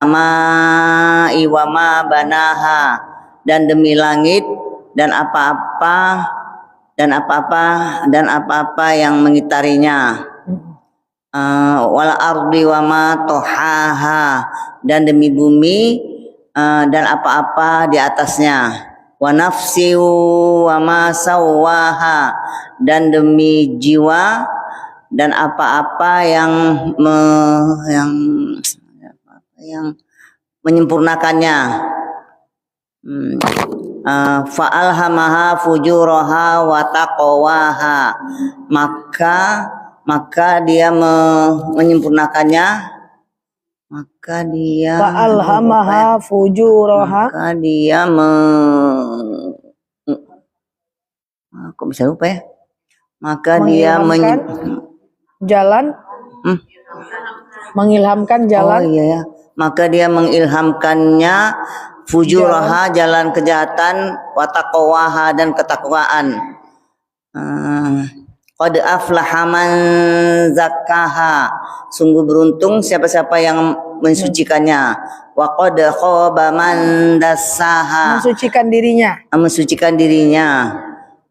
Sama'i wa ma banaha, dan demi langit dan apa-apa yang mengitarinya. Wal ardi wa ma tohaha, dan demi bumi dan apa-apa di atasnya. Wa nafsi wa ma sawaha, dan demi jiwa dan apa-apa yang menyempurnakannya. Fa'alhamaha fujuraha wa taqwaha, maka dia menyempurnakannya, fa'alhamaha fujuraha, maka dia kok bisa lupa ya, maka dia mengilhamkan jalan. Oh iya ya, maka dia mengilhamkannya fujuraha, jalan kejahatan, wa taqwaha, dan ketakwaan. Qad aflaha man zakkaha, sungguh beruntung siapa-siapa yang mensucikannya. Wa qad khaba man dassaha, mensucikan dirinya.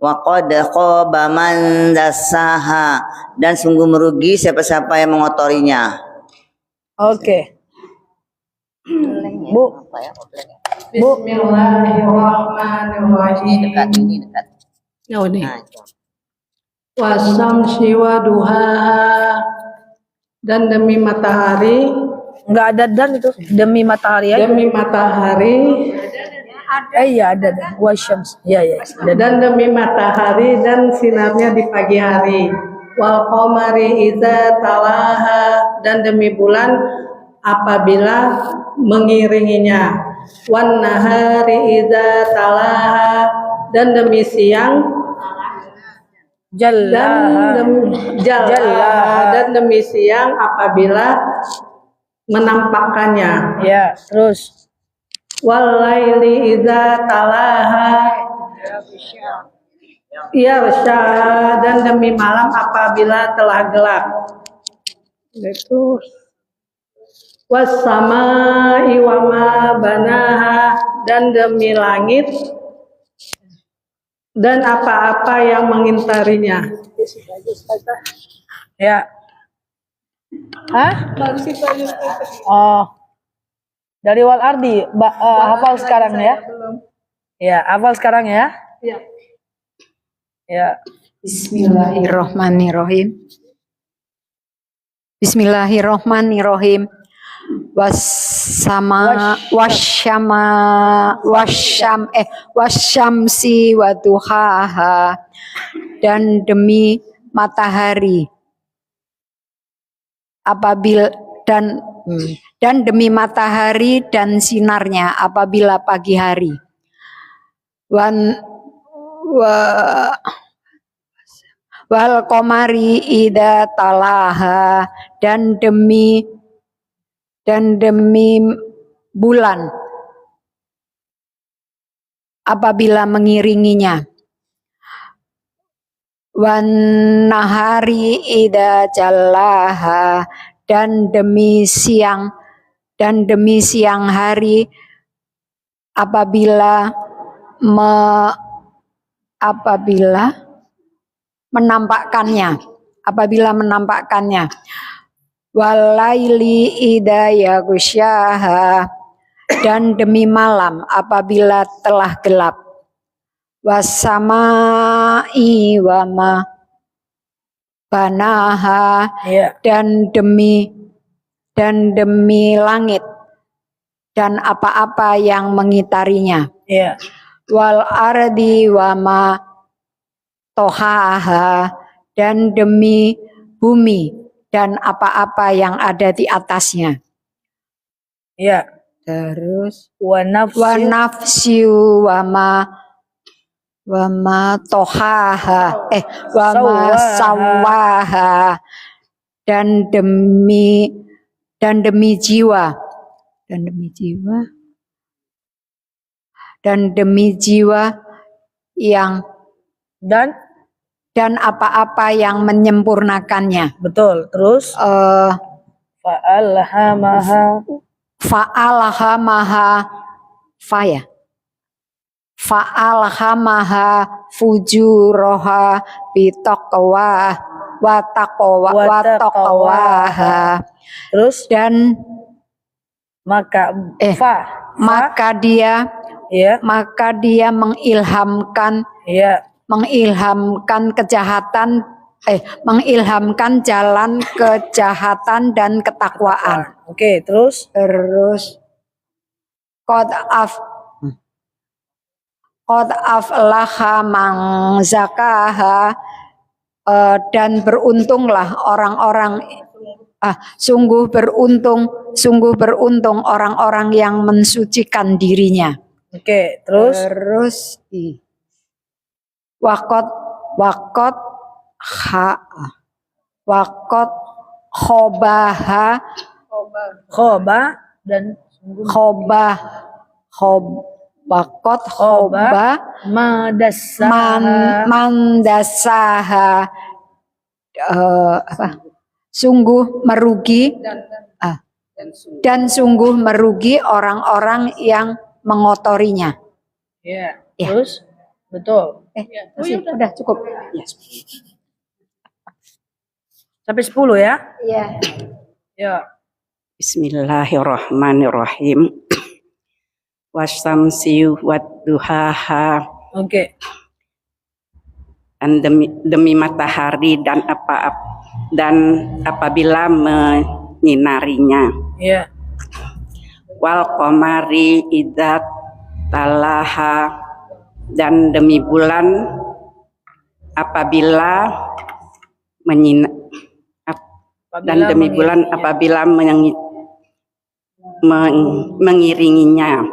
Wa qad khaba man dassaha, dan sungguh merugi siapa-siapa yang mengotorinya. Oke. Bu. Bismillahirrahmanirrahim. Dekat. Oh, ini. Wasamsi wa duhaha, dan demi matahari. Enggak ada dan itu, demi matahari aja. Demi matahari. Iya ada dan. Wasyams. Iya. Dan demi matahari dan sinarnya di pagi hari. Wal qamari idza talaha, dan demi bulan apabila mengiringinya. Wan nahari idza talaha, dan demi siang dan demi siang apabila menampakkannya. Ya, terus Wal laili idza talaha yarsha, dan demi malam apabila telah gelap. Itu was samai wa ma banaha, dan demi langit dan apa-apa yang mengintarinya. ya. Oh. Dari wal ardi, hafal sekarang ya? Ya, hafal sekarang ya? Ya. Bismillahirrahmanirrahim. Wasyamsi wa duhaha, dan demi matahari dan demi matahari dan sinarnya apabila pagi hari. Wal qamari idza talaha, dan demi bulan apabila mengiringinya. Wan nahari idza jallaha, dan demi siang hari apabila menampakkannya. Walaili idza yaghsyaha, dan demi malam apabila telah gelap. Wasamai wa ma banaha, dan demi langit dan apa-apa yang mengitarinya. Wal ardi wa ma tohaha, dan demi bumi dan apa-apa yang ada di atasnya. Terus wa nafsi wa ma tohaha wa ma sawaha, dan demi jiwa yang dan apa-apa yang menyempurnakannya. Betul. Terus fa'alhamaha fa'alhamaha fujuraha bitaqwa wa taqwaha. Terus Dan maka maka dia ya, mengilhamkan ya, mengilhamkan jalan kejahatan dan ketakwaan. Oke, terus qad aflaha man zakaha, dan beruntunglah orang-orang sungguh beruntung orang-orang yang mensucikan dirinya. oke, terus Wakot khobaha khoba dan wakot khoba mandasaha, sungguh merugi dan sungguh merugi orang-orang yang mengotorinya. ya, Ya. terus betul. Udah cukup. Ya. Sampai 10 ya? Iya. Ya. Bismillahirrahmanirrahim. Wasyamsi wadduhaha. Oke. Dan demi matahari dan apabila menyinarinya. Ya. Wal qamari idza talaha, dan demi bulan apabila mengiringinya.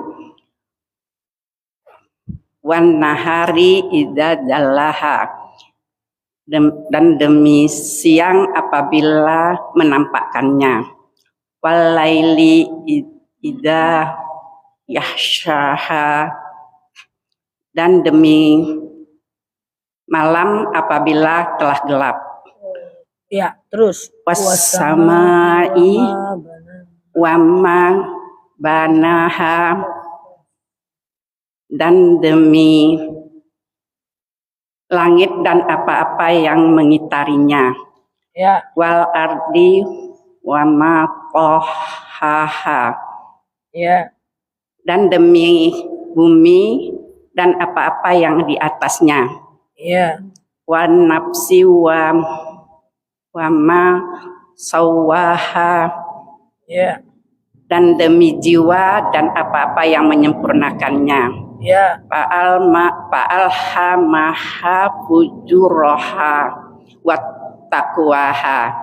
Wan nahari idza jallaha, dan demi siang apabila menampakkannya. Wal laili idza yahshaha, dan demi malam apabila telah gelap. Ya, terus Wassamai wama banaha, dan demi langit dan apa-apa yang mengitarinya. ya, Wal ardi wama qahaha, ya, dan demi bumi dan apa-apa yang di atasnya. ya, Wan nafsi wama sawaha, ya, dan demi jiwa dan apa-apa yang menyempurnakannya. ya, Fa'alhamaha fujuraha wa taqwaha,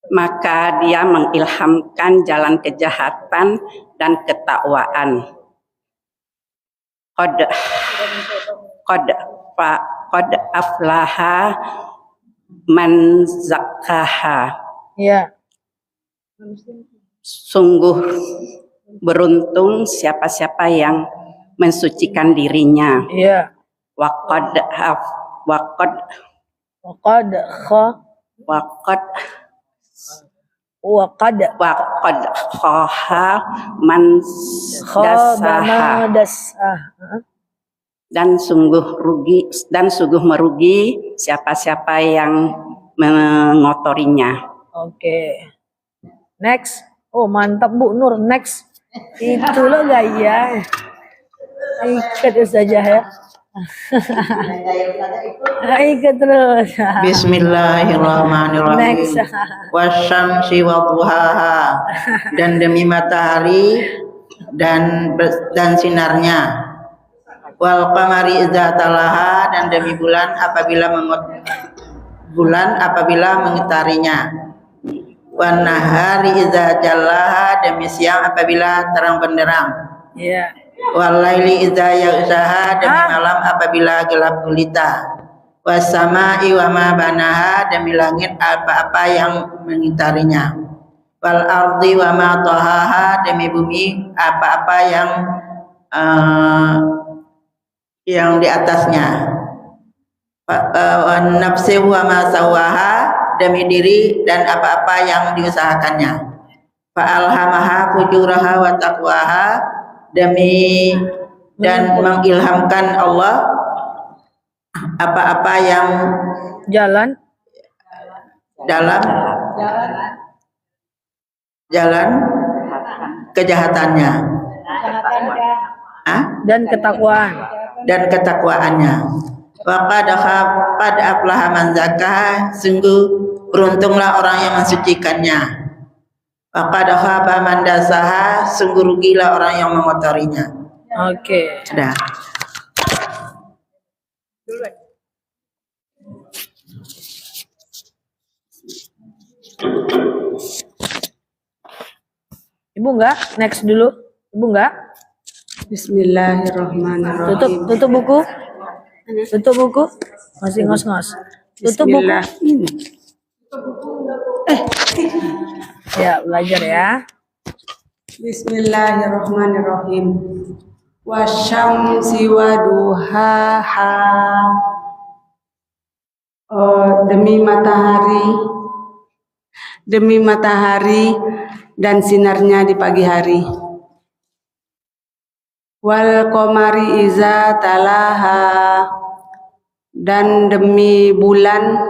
maka dia mengilhamkan jalan kejahatan dan ketakwaan. Qad aflaha man zakkaha, ya, sungguh beruntung siapa-siapa yang mensucikan dirinya. ya. Waqad khaha man dasaha, dan sungguh merugi siapa-siapa yang mengotorinya. Oke. Next. Oh, mantap Bu Nur. Next. Itu loh gaya. Ikat saja ya. Ikat terus. Bismillahirrahmanirrahim. Next. Wasyamsi wadduhaha, dan demi matahari dan sinarnya. Wal qamari idza talaha, dan demi bulan apabila mengitarinya. Wan nahari idza jallaha, demi siang apabila terang benderang. Ya. Wal laili idza yaghshaha, demi malam apabila gelap gulita. Was samai wa ma banaha, demi langit apa-apa yang mengitarinya. Wal ardi wa ma tahaha, demi bumi apa-apa yang di atasnya. Wan nafsi wa ma sawaha, demi diri dan apa-apa yang diusahakannya. Fa'alhamaha fujuraha wa taqwaha, demi dan mengilhamkan Allah apa-apa yang Jalan dalam jalan kejahatannya. dan ketakwaan. Dan ketakwaannya. Wa qad aflaha man zakkaha, sungguh beruntunglah orang yang mensucikannya. Wa qad khaba man dasaha, sungguh rugilah orang yang mengotorinya. Oke. Sudah. Ibu enggak? Next dulu. Ibu enggak? Bismillahirrahmanirrahim. Tutup buku. Tutup buku. Masih ngos-ngos. Tutup buku. Ya, belajar ya. Bismillahirrahmanirrahim. Wasyamsi wa duhaha. Demi matahari dan sinarnya di pagi hari. Wal qamari iza talaha, dan demi bulan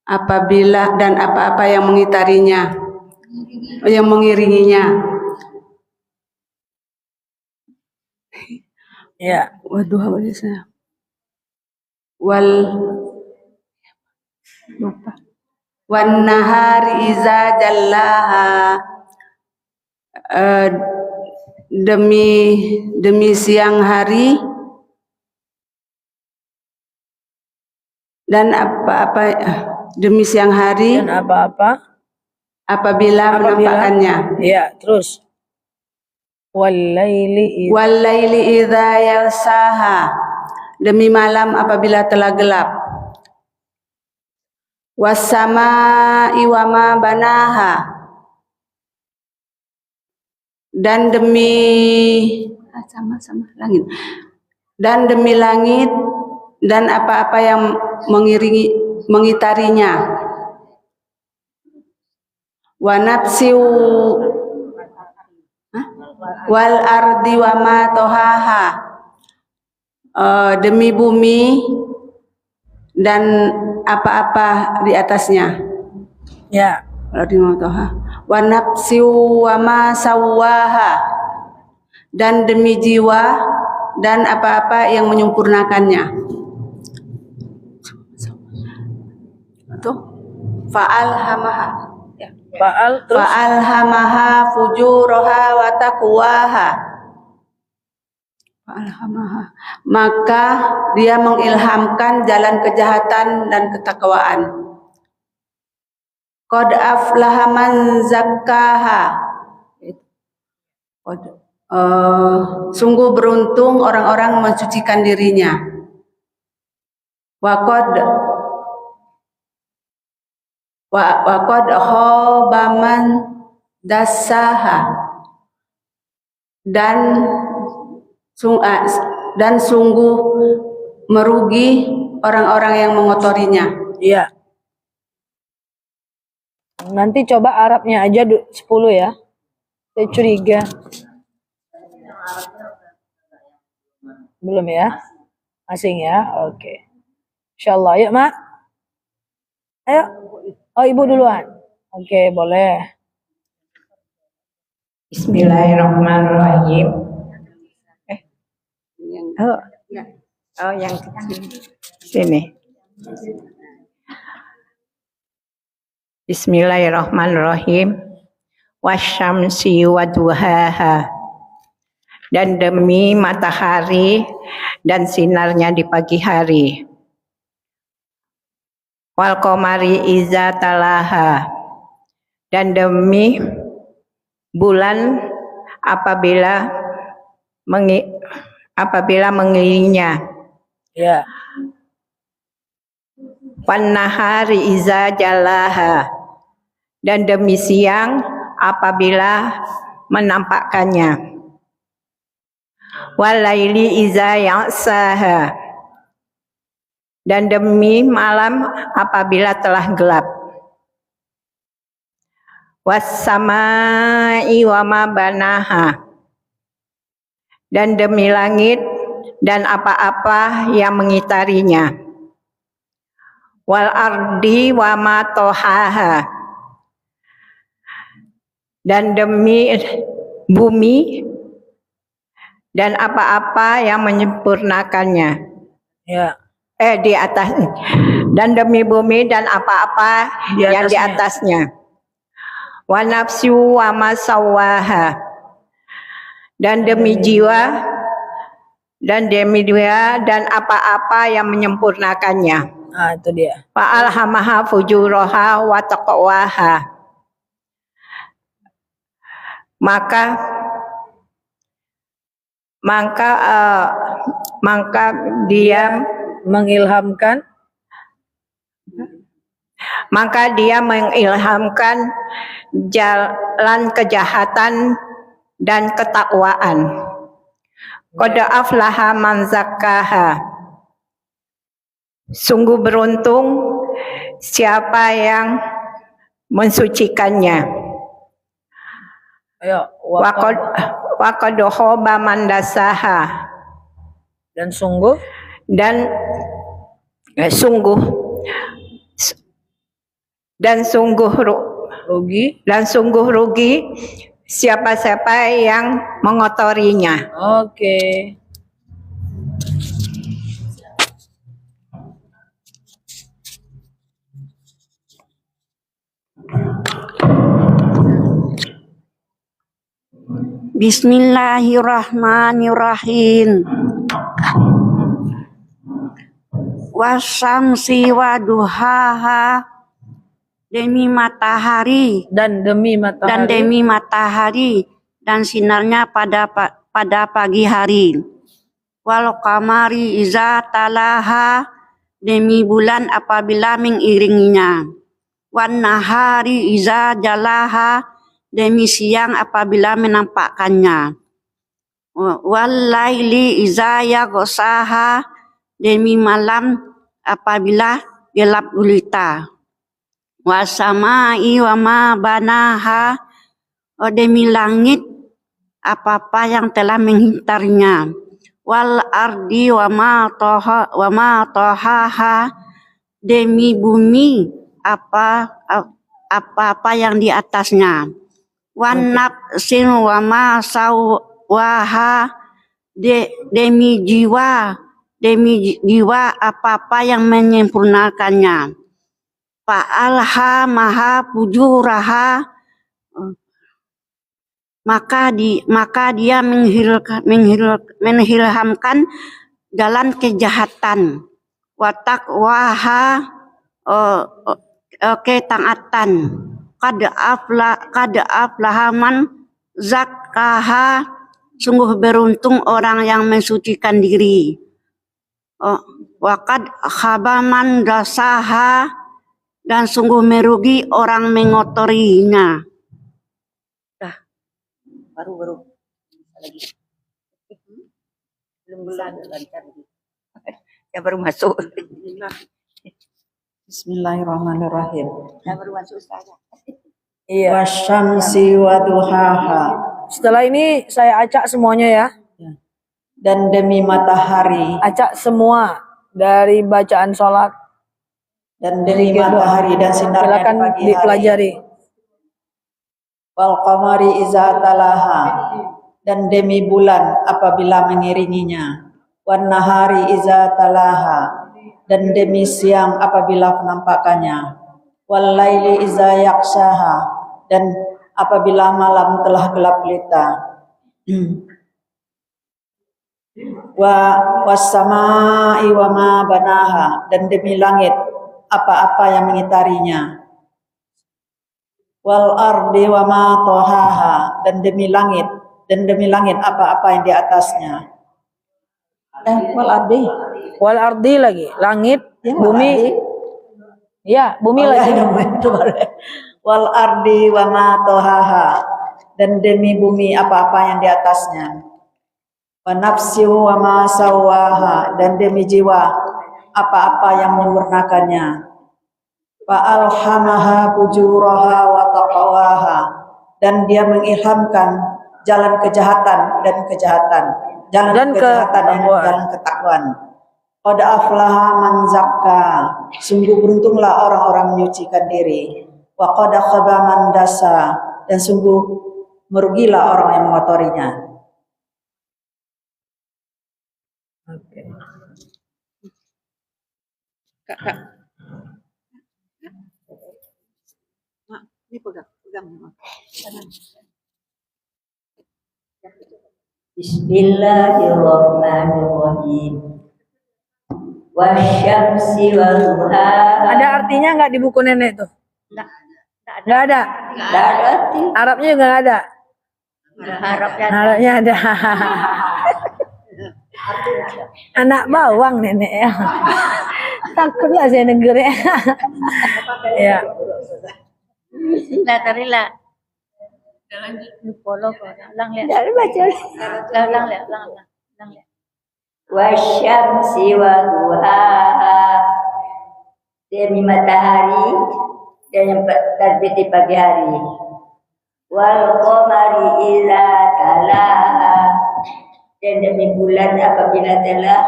apabila dan apa-apa yang mengitarinya, yang mengiringinya. Ya. Waduh, apa sih saya? Wan nahari iza jallaha, demi siang hari dan apa-apa demi siang hari Dan apa-apa? apabila menampakkannya. Ya, terus. Walaili Idza yasaha, demi malam apabila telah gelap. Wassama'i wama banaha, dan demi langit, dan demi langit dan apa-apa yang mengitarinya. Wa nafsiu wal ardi wama tohaha, demi bumi dan apa-apa di atasnya. Ya. Wa nafsi wa ma sawwaha, dan demi jiwa dan apa-apa yang menyempurnakannya. Tuh, fa'alhamaha. Terus. Fa'alhamaha fujuraha wa taqwaha. Maka dia mengilhamkan jalan kejahatan dan ketakwaan. Qad aflaha man zakkaha. Sungguh beruntung orang-orang mensucikan dirinya. Wa qad khaba man dassaha, dan sungguh merugi orang-orang yang mengotorinya. Iya. Nanti coba Arabnya aja 10 ya. Saya curiga. Belum ya? Asing ya? Oke. Insyaallah. Yuk, Mak. Ayo. Oh, Ibu duluan. Oke, boleh. Bismillahirrahmanirrahim. Oh, yang kecil. Sini. Bismillahirrahmanirrahim. Wasyamsi wa duhaha, dan demi matahari dan sinarnya di pagi hari. Wal qamari iza talaha, dan demi bulan apabila mengelilinginya. Ya. Wan nahari iza jalaha, dan demi siang apabila menampakkannya. Walaili iza yasaha, dan demi malam apabila telah gelap. Wassama'i wa ma banaha, dan demi langit dan apa-apa yang mengitarinya. Wal ardi wa ma tohaha, dan demi bumi dan apa-apa yang menyempurnakannya. Ya. Di atas, dan demi bumi dan apa-apa yang di atasnya. Wa nafsu wa ma sawaha, dan demi jiwa dan apa-apa yang menyempurnakannya. Nah, itu dia. Fa alhamaha fujuraha wa taqwaha, maka dia Mengilhamkan jalan kejahatan dan ketakwaan. Qad aflaha man zakkaha, sungguh beruntung siapa yang mensucikannya. ayo Wa qad khaba man dasaha, dan sungguh rugi siapa-siapa yang mengotorinya. Oke. Bismillahirrahmanirrahim. Wasyamsi wa duhaha, demi matahari Dan demi matahari dan sinarnya pada pagi hari. Wal qamari iza talaha, demi bulan apabila mengiringinya. Wan nahari iza jalaha, demi siang apabila menampakkannya. Wal laili iza yaghsaha, demi malam apabila gelap gulita. Wasamai wa ma banaha, demi langit apa-apa yang telah menghitarnya. Wal ardi wa ma tohaha, demi bumi apa-apa yang di atasnya. Wan nafsin wa ma sawaha, demi jiwa apa-apa yang menyempurnakannya. Fa'alhamaha fujuraha, maka dia mengilhamkan jalan kejahatan. Wa taqwaha, ketaatan. Qad aflaha man zakkaha, sungguh beruntung orang yang mensucikan diri. Wa qad khaba man dasaha, dan sungguh merugi orang mengotorinya. Baru lagi. Belum lancar. Ya baru masuk. Bismillahirrahmanirrahim. Ya baru masuk saja. Iya. Wasyamsi wa duhaha, Setelah ini saya acak semuanya ya. dan demi matahari, Acak semua dari bacaan sholat. dan demi matahari dan sinarnya Silakan di pagi hari. dipelajari. Wal qamari iza talaha, dan demi bulan apabila mengiringinya. Wan nahari iza talaha, dan demi siang apabila menampakkannya. Wal laili iza yakshaha, dan apabila malam telah gelap gulita. Wassama'i wa ma banaha, dan demi langit apa-apa yang mengitarinya. Wal ardi wa ma tohaha, dan demi langit apa-apa yang di atasnya. Wal ardi lagi, langit, Ya, bumi. Ya, bumi lagi. Wal ardi wa ma tohaha, dan demi bumi apa-apa yang di atasnya. Wa nafsi wa ma sawaha, dan demi jiwa apa-apa yang menyempurnakannya. Wa alhamaha fujuraha wa taqwaha, dan dia mengilhamkan jalan kejahatan dan kejahatan, jalan Dan kejahatan dan ketakwaan. jalan ketakwaan. Qad aflaha man zakka, sungguh beruntunglah orang-orang menyucikan diri. Wa qad khaba man dasa, dan sungguh merugilah orang yang mengotorinya. Oke. Ini pegang. Bismillahirrahmanirrahim. Wasyamsi wa duhaha. Ada artinya nggak di buku nenek tuh? Nggak ada. Nggak ada arti. Arabnya juga nggak ada. Arabnya ada. Anak bawang nenek ya. Takutlah saya negeri. Ya. Lah tarilah. Lang lihat. Wasyamsi wa duhaha. Demi matahari dan yang terbit di pagi hari. Wal qamari idza talaha, dan demi bulan apabila telah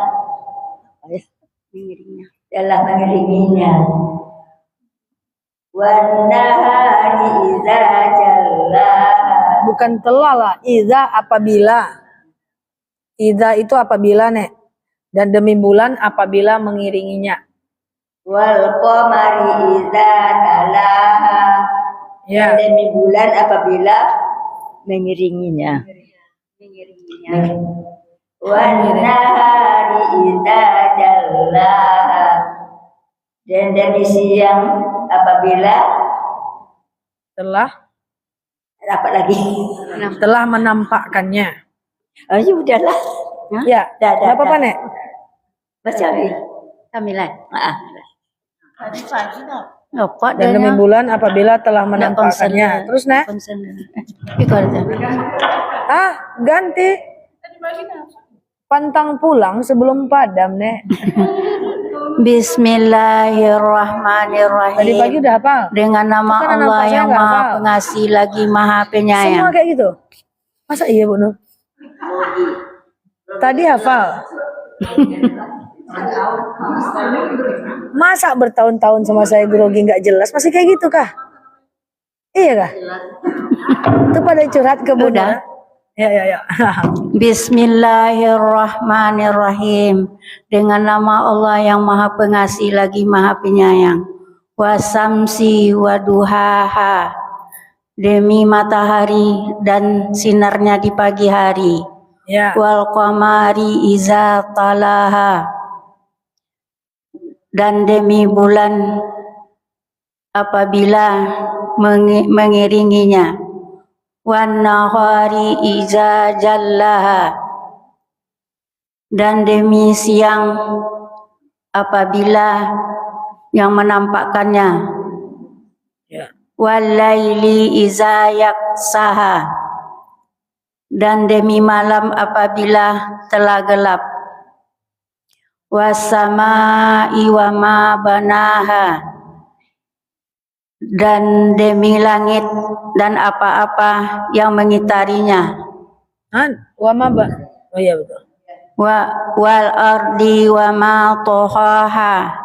mengiringinya. Wan nahari idza jallaha. Bukan telah lah. Iza apabila. Iza itu apabila nek. Dan demi bulan apabila mengiringinya. Wal qamari idza talaha. Ya. Dan demi bulan apabila mengiringinya. Wan nahari idza jallaha, dan demi siang apabila Telah apa lagi? telah menampakkannya. Oh ya udahlah. Ya. Dah, Nggak apa-apa nek. Baca lagi. Kamilan. Lupa Dan demi bulan apabila telah menampakkannya. Terus nek. Ganti. Pantang pulang sebelum padam nek. Bismillahirrahmanirrahim. Tadi pagi udah hafal. Dengan nama Bukan anak Allah saya yang nggak Maha hafal. Pengasih lagi Maha Semua Penyayang. kayak gitu. Masa iya Bu Nur? Tadi hafal. Masa bertahun-tahun sama saya grogi nggak jelas masih kayak gitu kah? Iya kah? Itu pada curhat ke Bu Nur. Ya. Bismillahirrahmanirrahim. Dengan nama Allah yang Maha Pengasih lagi Maha Penyayang. Wasamsi waduhaha. Demi matahari dan sinarnya di pagi hari. Ya. Wal qamari iza talaha, dan demi bulan apabila mengiringinya. Wan nahari iza jallaha, dan demi siang apabila yang menampakkannya. Ya. Wal laili iza yaksaha, dan demi malam apabila telah gelap. Wassama'i wa ma banaha, dan demi langit dan apa-apa yang mengitarinya. Oh iya betul. Wal ardi wa ma tohaha,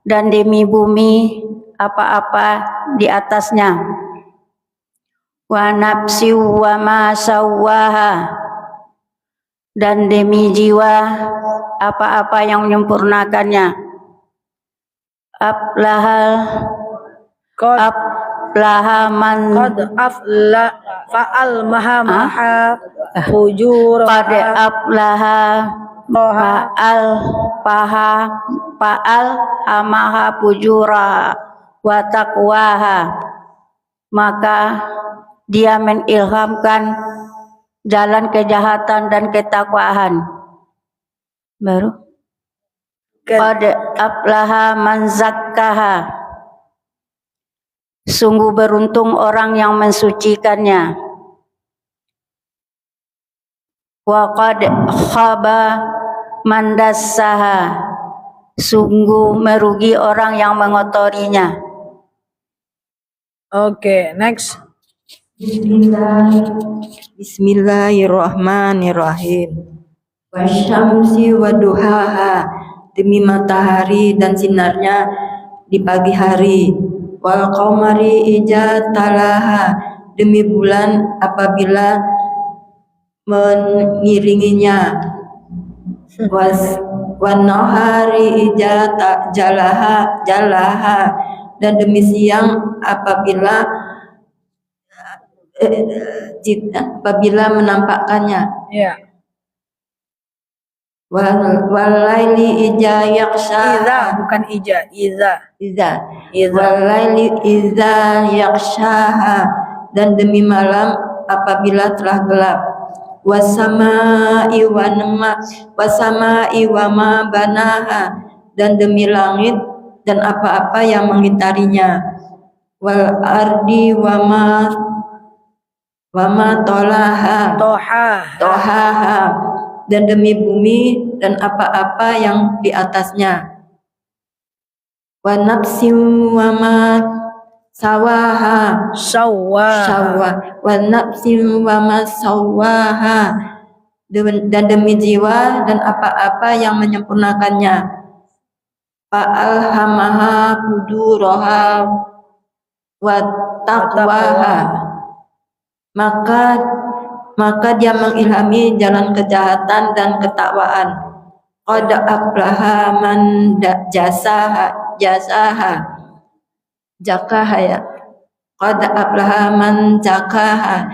dan demi bumi apa-apa di atasnya. Wa nafsi wa ma sawwaha, dan demi jiwa apa-apa yang menyempurnakannya. Aflaha man Qad afla fa'al maha fujur qad aflaha fa'al amaha pujura wa taqwaha, maka dia mengilhamkan jalan kejahatan dan ketakwaan. Baru qad aflaha man zakkaha, sungguh beruntung orang yang mensucikannya. Wa qad khaba man dassaha, sungguh merugi orang yang mengotorinya. Oke, next. Bismillahirrahmanirrahim. Wasyamsi waduhaha, demi matahari dan sinarnya di pagi hari. Wal qamari ija talaha, demi bulan apabila mengiringinya. Wan nahari ija jalaha, dan demi siang apabila menampakkannya. Ya. Walaili ija yaksha, Iza, bukan ija. Iza. walaili iza yakshaha, dan demi malam apabila telah gelap. Wasama'i wa ma banaha, dan demi langit dan apa-apa yang mengitarinya. Wal ardi wa ma tohaha, dan demi bumi dan apa-apa yang di atasnya. Wa nafsim wa ma sawaha, wa nafsim wa ma sawaha, dan demi jiwa dan apa-apa yang menyempurnakannya. Fa'alhamaha fujuraha wa taqwaha, maka dia mengilhami jalan kejahatan dan ketakwaan. Qad aflaha man jakaha ya. Qad aflaha man jakaha.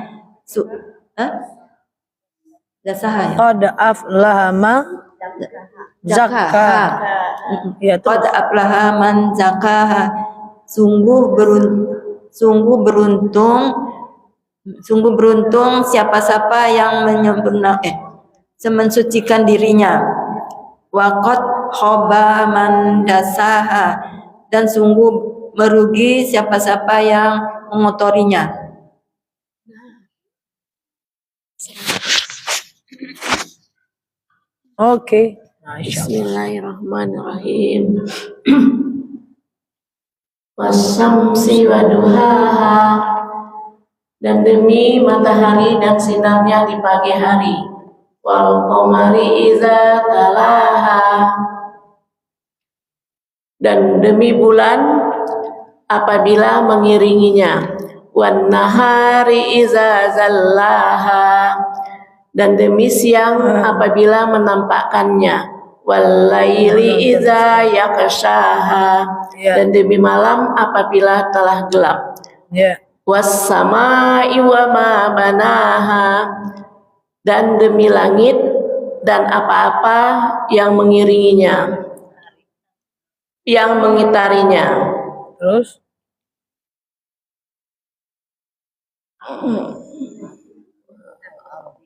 Jasaha ya. Qad aflaha ma zakkaha. Ya, Qad aflaha man zakaha, sungguh beruntung siapa-siapa yang mensucikan dirinya. Wa qad khaba man dasaha, dan sungguh merugi siapa-siapa yang mengotorinya. Oke. Bismillahirrahmanirrahim. Wasyamsi waduhaha, dan demi matahari dan sinarnya di pagi hari. Wal qamari iza talaha, dan demi bulan apabila mengiringinya. Wan nahari iza zallaha, dan demi siang apabila menampakkannya. Wal laili iza yakshaha, dan demi malam apabila telah gelap. Ya. Was sama'i wa ma banaha, dan demi langit dan apa-apa yang mengiringinya, yang mengitarinya. Terus?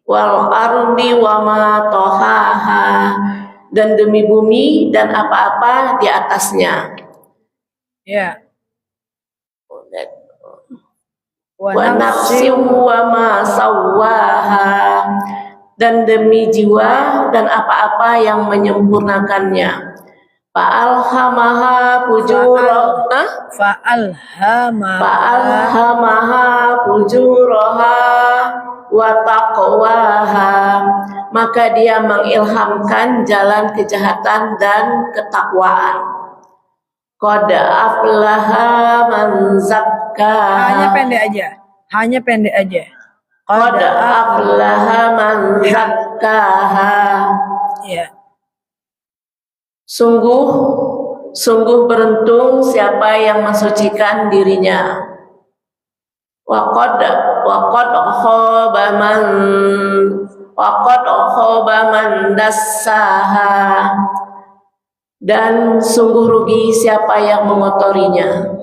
Wal ardi wa ma tohaha, dan demi bumi dan apa-apa di atasnya. Ya. Wa nafsi wa ma sawaha, dan demi jiwa dan apa-apa yang menyempurnakannya. Fa'alhamaha fujuraha wa taqwaha, maka dia mengilhamkan jalan kejahatan dan ketakwaan. Qad aflaha man zakkaha, Hanya pendek aja. Qad aflaha man zakkaha, Ya. Sungguh beruntung siapa yang mensucikan dirinya. Wa qad khaba man dassaha, dan sungguh rugi siapa yang mengotorinya.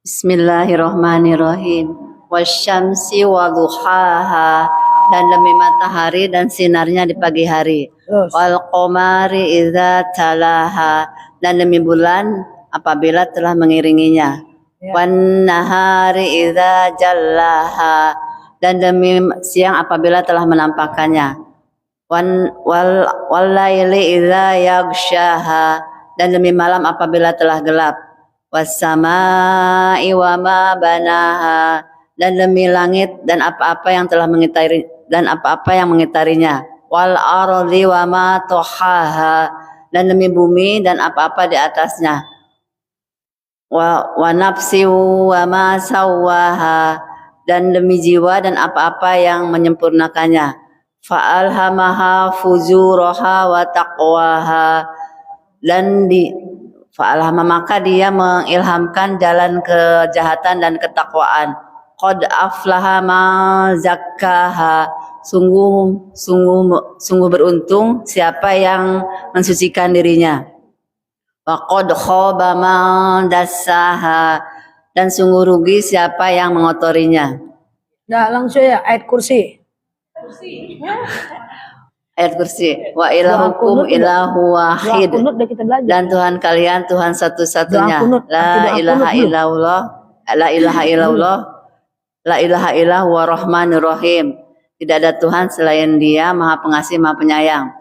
Bismillahirrahmanirrahim. Wasyamsi waduhaha, dan demi matahari dan sinarnya di pagi hari. Wal qamari idza talaha, dan demi bulan apabila telah mengiringinya. Wan nahari idza jallaha, dan demi siang apabila telah menampakkannya. wal laili idza yaghshaha, dan demi malam apabila telah gelap, was-samaa'i wa ma banaha, dan demi langit dan apa-apa yang telah mengitarinya, wal ardi wa ma tahaha, dan demi bumi dan apa-apa di atasnya, wa nafsi wa ma sawwaha, dan demi jiwa dan apa-apa yang menyempurnakannya, fa'alhamaha fujuraha wa taqwaha, dan fa'alhama maka dia mengilhamkan jalan kejahatan dan ketakwaan. Qad aflaha man zakkaha, sungguh beruntung siapa yang mensucikan dirinya. Wa qad khaba man dassaha, dan sungguh rugi siapa yang mengotorinya. Dah langsung ya ayat kursi. Ayat kursi. Wa ilahukum ilahu wahid, Doa kunut udah kita belajar. dan Tuhan kalian Tuhan satu-satunya. Doa kunut, La doa ilaha kunut illallah, la ilaha illallah, la ilaha illallah wa rahmanir rahim. Tidak ada Tuhan selain Dia, Maha Pengasih, Maha Penyayang.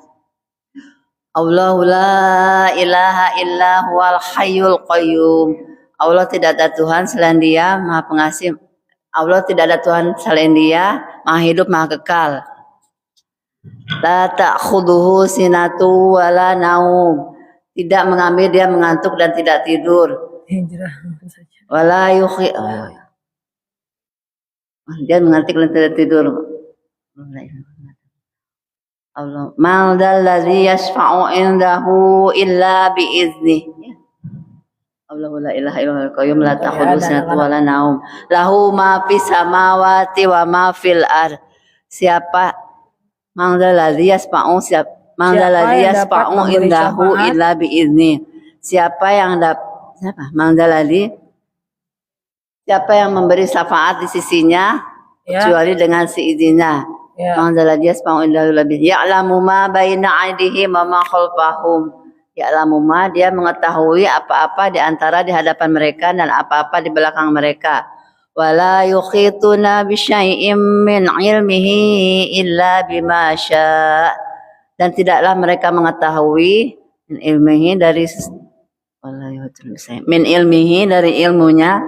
Allahu la ilaha illa huwal hayyul qayyum. Allah tidak ada Tuhan selain Dia, Maha Pengasih. Allah tidak ada Tuhan selain Dia, Maha Hidup, Maha Kekal. La ta'khudhuhu sinatu wala naum. Tidak mengambil dia mengantuk dan tidak tidur. Wala yukhi. Dia mengantuk dan tidak tidur. Allah. Mal dalladzi yashfa'u indahu illa bi'izni. Allahu la ilaha illallahul qayyum la ta'khudhuhu sinatun wala naum. Lahu ma fis samawati wa ma fil ard. Siapa Mangdalladzi yasfa'u indahu illa bi'izni. Siapa yang memberi syafaat di sisinya kecuali dengan seizinnya. Mangdalladzi yasfa'u indahu illa bi'izni. Ya'lamu ma baina aydihim wa ma khalfahum. Ya'lamu ma, dia mengetahui apa-apa di antara di hadapan mereka dan apa-apa di belakang mereka. Wala yukhituna bisyai'im min ilmihi illa bima syaa, dan tidaklah mereka mengetahui min ilmihi dari ilmunya,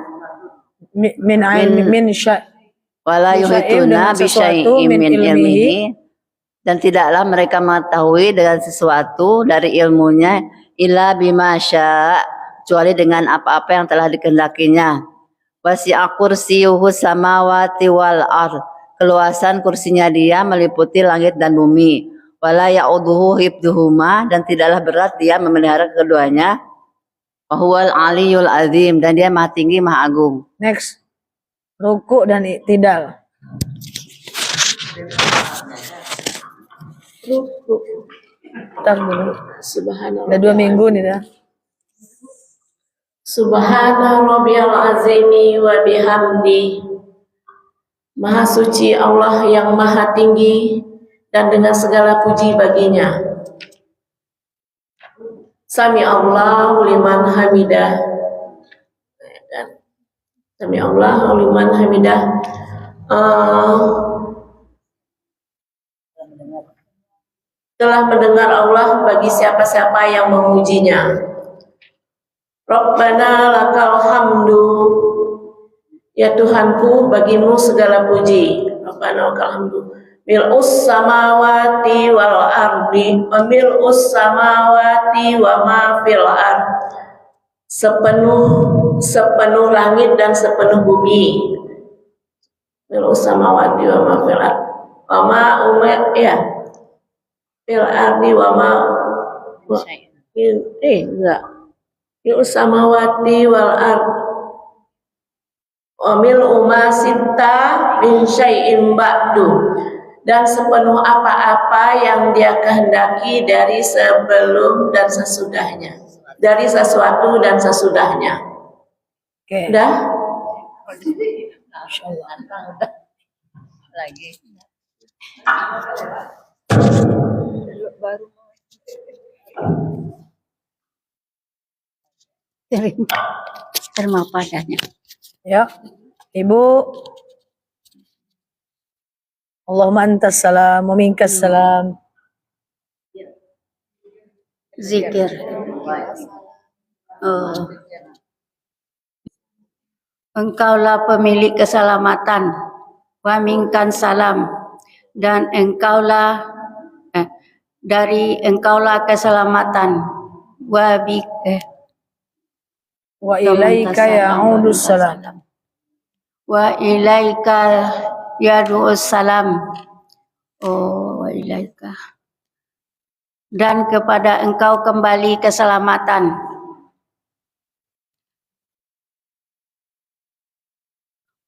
wala yukhituna bisyai'im min ilmihi, dan tidaklah mereka mengetahui dengan sesuatu dari ilmunya illa bima syaa, kecuali dengan apa-apa yang telah dikehendakinya. Wasi'a kursiyuhu samawati wal ard, keluasan kursinya dia meliputi langit dan bumi. Wala ya'uduhu hifdhuhuma, dan tidaklah berat dia memelihara keduanya. Wa huwal aliyyul azim, dan dia Maha Tinggi Maha Agung. Next. Ruku dan iktidal. Ruku. Bentar dulu. Subhanallah. Udah 2 minggu nih dah. Subhana rabbiyal azimi wa bihamdi. Maha suci Allah yang maha tinggi dan dengan segala puji baginya. Sami Allahu liman hamidah. Sami Allahu liman hamidah. Telah mendengar Allah bagi siapa-siapa yang memujinya. Rabbana lakal hamdu, ya Tuhanku bagimu segala puji. Rabbana lakal hamdu mil'us samawati wal ardi wa mil'us samawati wa ma fil ard, sepenuh langit dan sepenuh bumi. Mil'us samawati wa ma fil ard wa ma fil ardi wa ma enggak Mil'us samawati wal ard wa mil'u ma sitta min syai'in ba'du, dan sepenuh apa-apa yang dia kehendaki dari sebelum dan sesudahnya, dari sesuatu dan sesudahnya. Oke. Udah? Insyaallah. Lagi. Terima padanya. Ya. Ibu. Allahumma antas salam wa minkas salam. Zikir. Oh. Engkaulah pemilik keselamatan, wa minkan salam, dan engkaulah dari engkaulah keselamatan, wa bi Wa ilaika ya'udus salam. wa ilaika yad'us salam. Oh, wa ilaika. Dan kepada engkau kembali keselamatan.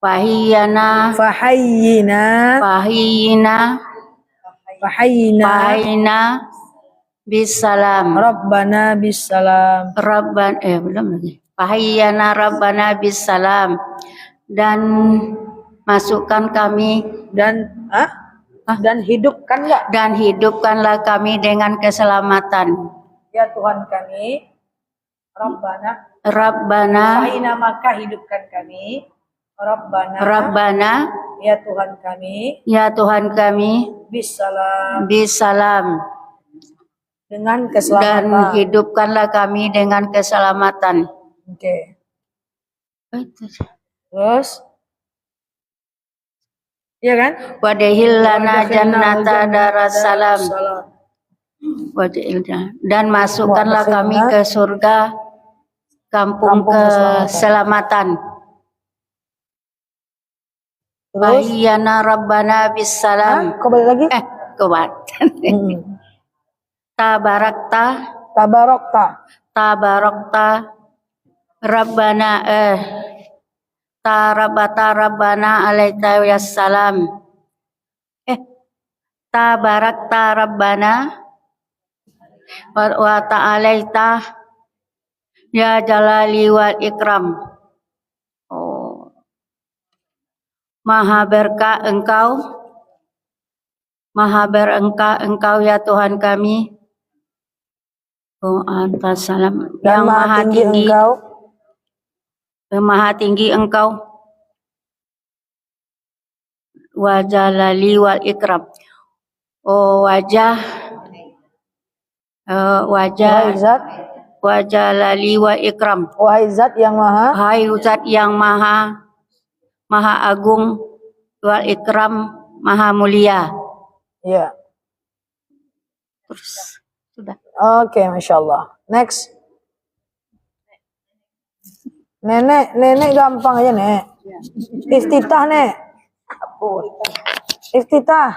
Fahayyina bisalam. Rabbana bisalam. Belum lagi. Fahayyana Rabbana bisalam. Dan masukkan kami dan hidupkan enggak? Dan hidupkanlah kami dengan keselamatan. Ya Tuhan kami, Rabbana. Rabbana. Maka hidupkan kami. Rabbana. Ya Tuhan kami. Ya Tuhan kami. Bisalam. Dengan keselamatan. Dan hidupkanlah kami dengan keselamatan. Oke. Terus? Iya kan? Wadahillana jannata darassalam. Dan masukkanlah kami ke surga kampung keselamatan. Fahayyana Rabbana bisalam. Kau balik lagi? Kuat. Tabarakta Rabbana Rabbana alaika wassalam. Tabarakta Rabbana wa ta'alaita ya jalali wal ikram. Oh. Maha berkah engkau ya Tuhan kami. Oh, antas salam. Yang maha tinggi engkau. Maha tinggi engkau. Wa jalali wal ikram. Oh, wajah wa jalali wal ikram. Wahai zat yang maha. Hai zat yang maha agung, wal ikram maha mulia. Ya. Terus sudah. Oke, Masya Allah. Next. Nenek gampang aja, Nek. Iftitah, Nek. Iftitah.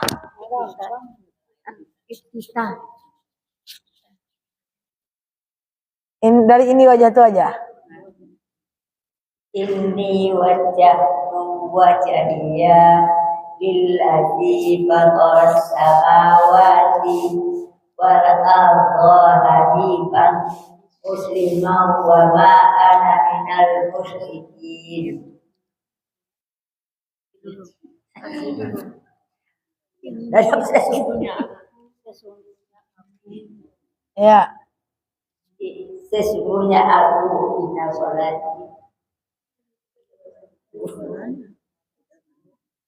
Dari ini wajah tuh aja. Inni wajjahtu wajhiya lilladzi fatara samawati wal arda hanifan musliman wa ma ana minal musyrikin. Ya. Sesungguhnya aku inna sholati.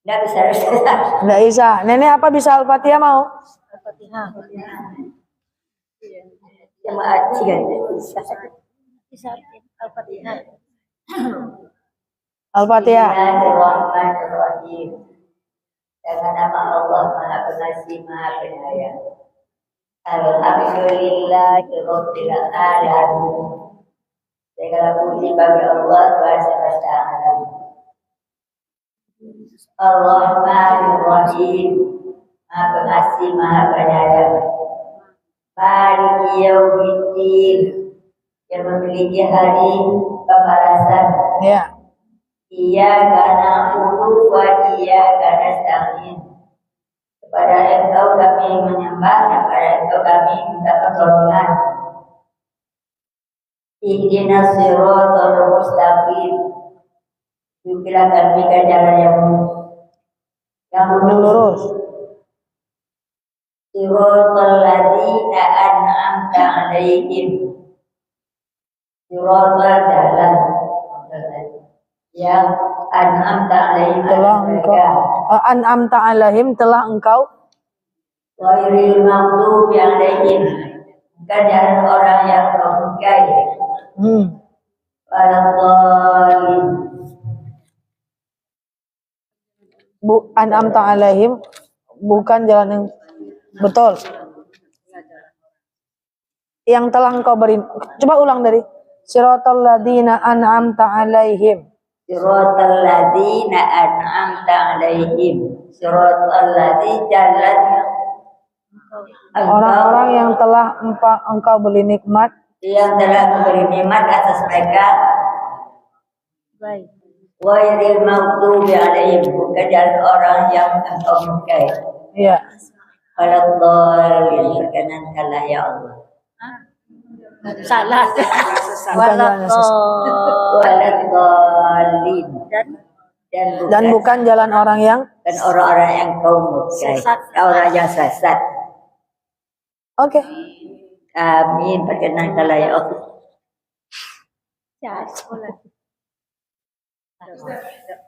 Nggak bisa. Nggak bisa. Nenek apa bisa Al-Fatihah mau? Al-Fatihah. Sama Aci kan bisa. Bisa Al-Fatihah. Al-Fatihah. Bismillahirrahmanirrahim. Dengan nama Allah Maha Pengasih Maha Penyayang. Alhamdulillahirabbil alamin. Segala puji bagi Allah Tuhan semesta alam. Ar-Rahmanir-Rahim. Maha Pengasih Maha Penyayang. Maliki yaumiddin. Yang memiliki hari pembalasan. Ya. Iyyaka na'budu wa iyyaka nasta'in. Kepada Engkau kami menyembah dan kepada Engkau kami minta pertolongan. Ihdinas siratal mustaqim. Tunjukkanlah kami ke jalan yang lurus. Siratal ladzina an'amta 'alaihim. Siratal jalan yang an'amta 'alaihim Telah engkau an'amta 'alaihim telah engkau ghairil maghdubi 'alaihim bukan jalan orang yang bangkai. Waladhdallin. An'amta alaihim bukan jalan yang betul. Yang telah engkau beri. Coba ulang dari siratal ladzina an'amta alaihim. Siratal ladzina an'amta alaihim. Siratal ladzi jalan Orang-orang yang telah engkau beri nikmat, yang telah memberi nikmat atas mereka. Ghairil maghdubi alaihim, bukan jalan orang yang engkau murkai. iya. Waladhdallin, perkenankanlah ya Allah. Salah. Waladhdallin. Dan bukan jalan orang yang dan orang-orang yang kau murkai, orang yang sesat. oke. Amin, perkenankanlah ya Allah.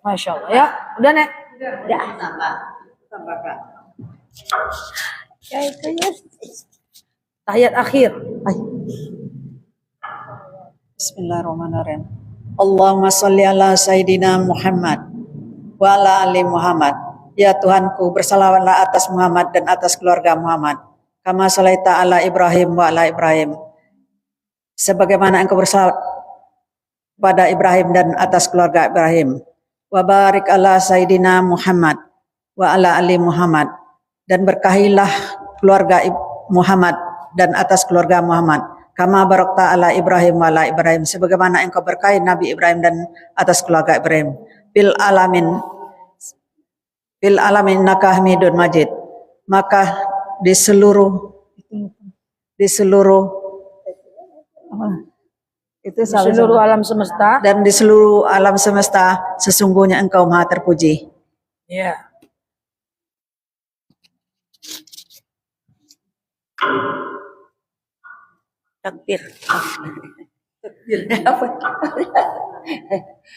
Masya Allah. Ya, udah Nek. Dah. Ayat akhir. Bismillahirrahmanirrahim. Allahumma sholli ala Sayyidina Muhammad wa ala ali Muhammad. Ya Tuhanku, bersalawatlah atas Muhammad dan atas keluarga Muhammad. Kama sholaita ala Ibrahim wa ala Ibrahim. Sebagaimana engkau bersalawat pada Ibrahim dan atas keluarga Ibrahim. Wa barik ala Sayyidina Muhammad wa ala ali Muhammad. Dan berkahilah keluarga Muhammad dan atas keluarga Muhammad. Kama barakta ala Ibrahim wa ala Ibrahim. Sebagaimana engkau berkahi Nabi Ibrahim dan atas keluarga Ibrahim. Bil alamin innaka Hamidun Majid. Maka di seluruh alam semesta dan di seluruh alam semesta sesungguhnya engkau maha terpuji. ya. Takbir.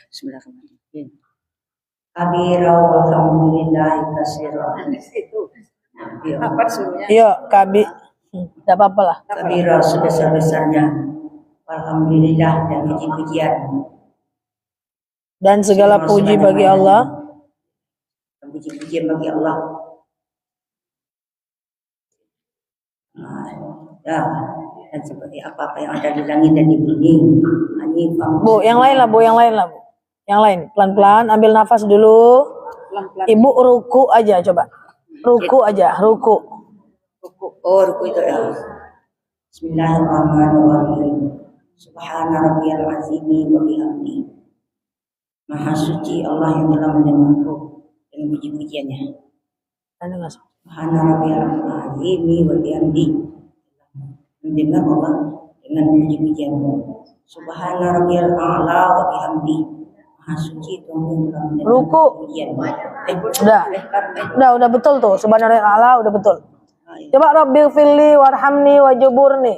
Bismillahirrahmanirrahim. Kabira walhamdulillahi katsira. Apa suruhnya? Iya, kabi. Enggak apa-apa lah. Kabira sebesar-besarnya. Alhamdulillah dan puji-pujian. Dan segala puji bagi Allah. Puji-pujian bagi Allah. Dan seperti apa yang ada di langit dan di bumi. Bu, yang lain lah, Bu. Yang lain, pelan-pelan, ambil nafas dulu. Ibu ruku aja, coba. Ruku aja, ruku. Ruku itu ya. Bismillahirrahmanirrahim. Subhana rabbiyal azimi wa bihamdi. Maha suci Allah yang telah mendengarku dan puji-pujiannya. Subhana rabbiyal azimi wa bihamdi. Mendengar Allah dengan puji-pujianmu. Subhana rabbiyal a'la wa bihamdi. Maha suci Tuhan yang telah mendengar Ruku. pujianmu. Udah betul tuh. Subhanallah ala udah betul. Coba Rabbighfirli warhamni wajburni.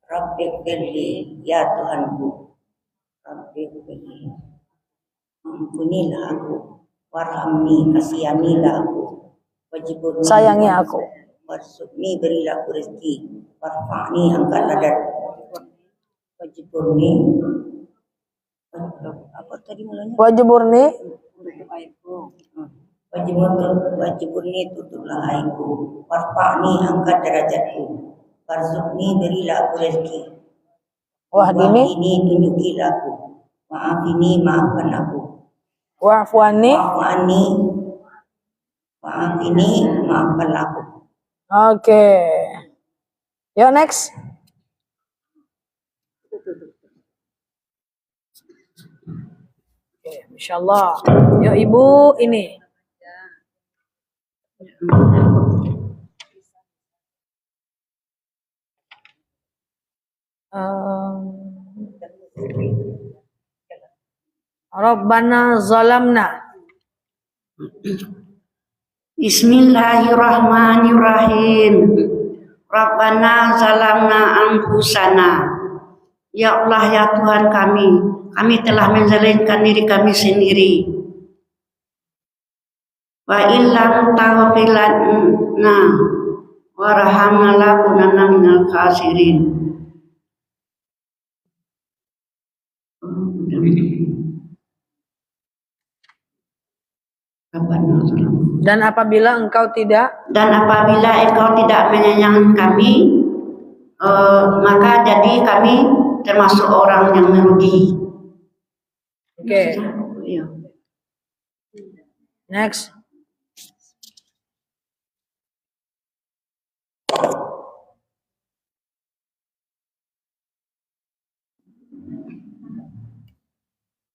Rabbighfirli ya Tuhanku. Rabbighfirli. Ampunilah aku. Warhamni, kasihanilah aku. Wajburni, Sayangi aku. Warzuqni, berilah aku rezeki. Warfa'ni, angkatlah darahku. Wajburni. Apa tadi mulanya? Wajburni. Wajburni, tutuplah aibku. Warfa'ni, angkat derajatku. Warzuqni, berilah aku rezeki. Wahdini. Wahdini, tunjukilah aku. Maafini, maafkan aku. Wa'fuani. Maafini, maafkan aku. Oke. Yuk next. Oke, Masya Allah. Yuk Ibu ini. Rabbana zalamna. Bismillahirrahmanirrahim. Rabbana zalamna anfusana. Ya Allah ya Tuhan kami telah menzalimkan diri kami sendiri. Wa illam taghfir lana warhamna lakunanna minal khasirin. Dan apabila engkau tidak menyayangi kami, maka jadi kami termasuk orang yang merugi. Oke. Iya. Next.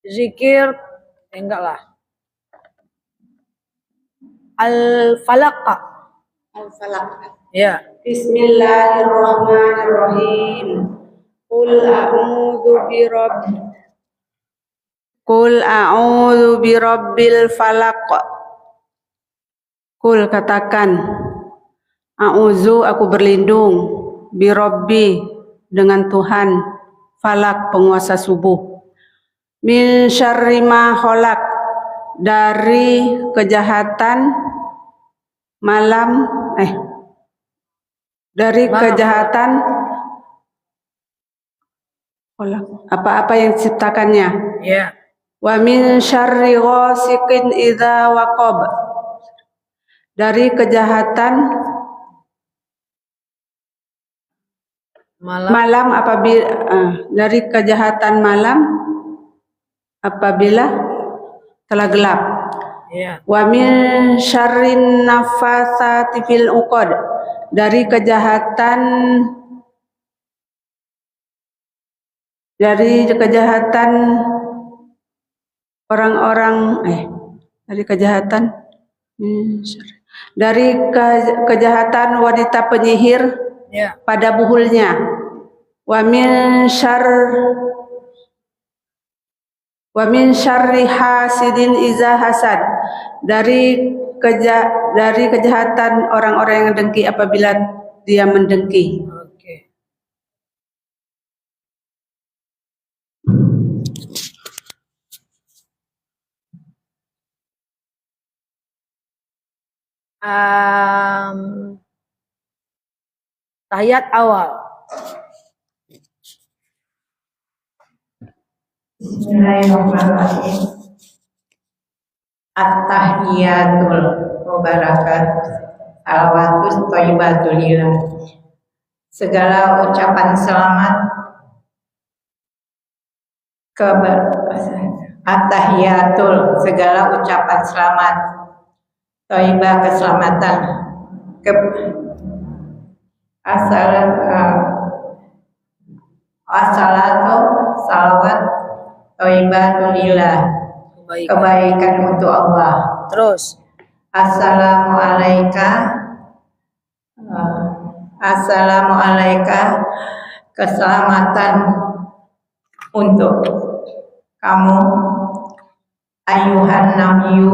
Zikir, enggak lah. Al-Falaq. Al-Falaq. Ya. Bismillahirrahmanirrahim. Qul a'udzu birabbil falaq. Qul katakan, a'udzu aku berlindung, birabbi dengan Tuhan, falak penguasa subuh. Min syarri ma khalaq, dari kejahatan kejahatan apa-apa yang diciptakannya. Ya. Wa min syarri ghasiqin idza waqab, dari kejahatan malam dari kejahatan malam apabila telah gelap. Ya. Wa min syarrin nafasati fil uqad, dari kejahatan orang-orang dari kejahatan wanita penyihir pada buhulnya. Wa min syarri hasidin iza hasad, dari kejahatan orang-orang yang dengki apabila dia mendengki. Oke. Tahiyat awal. Bismillahirrahmanirrahim. At-tahiyatul mubarakatuh, salawatus thayyibatulillah. Segala ucapan selamat at-tahiyatul, segala ucapan selamat, thayyibah keselamatan, assalatu salawat thayyibatulillah, kebaikan untuk Allah. Terus Assalamu alaika, keselamatan untuk kamu, ayuhan nabiyyu,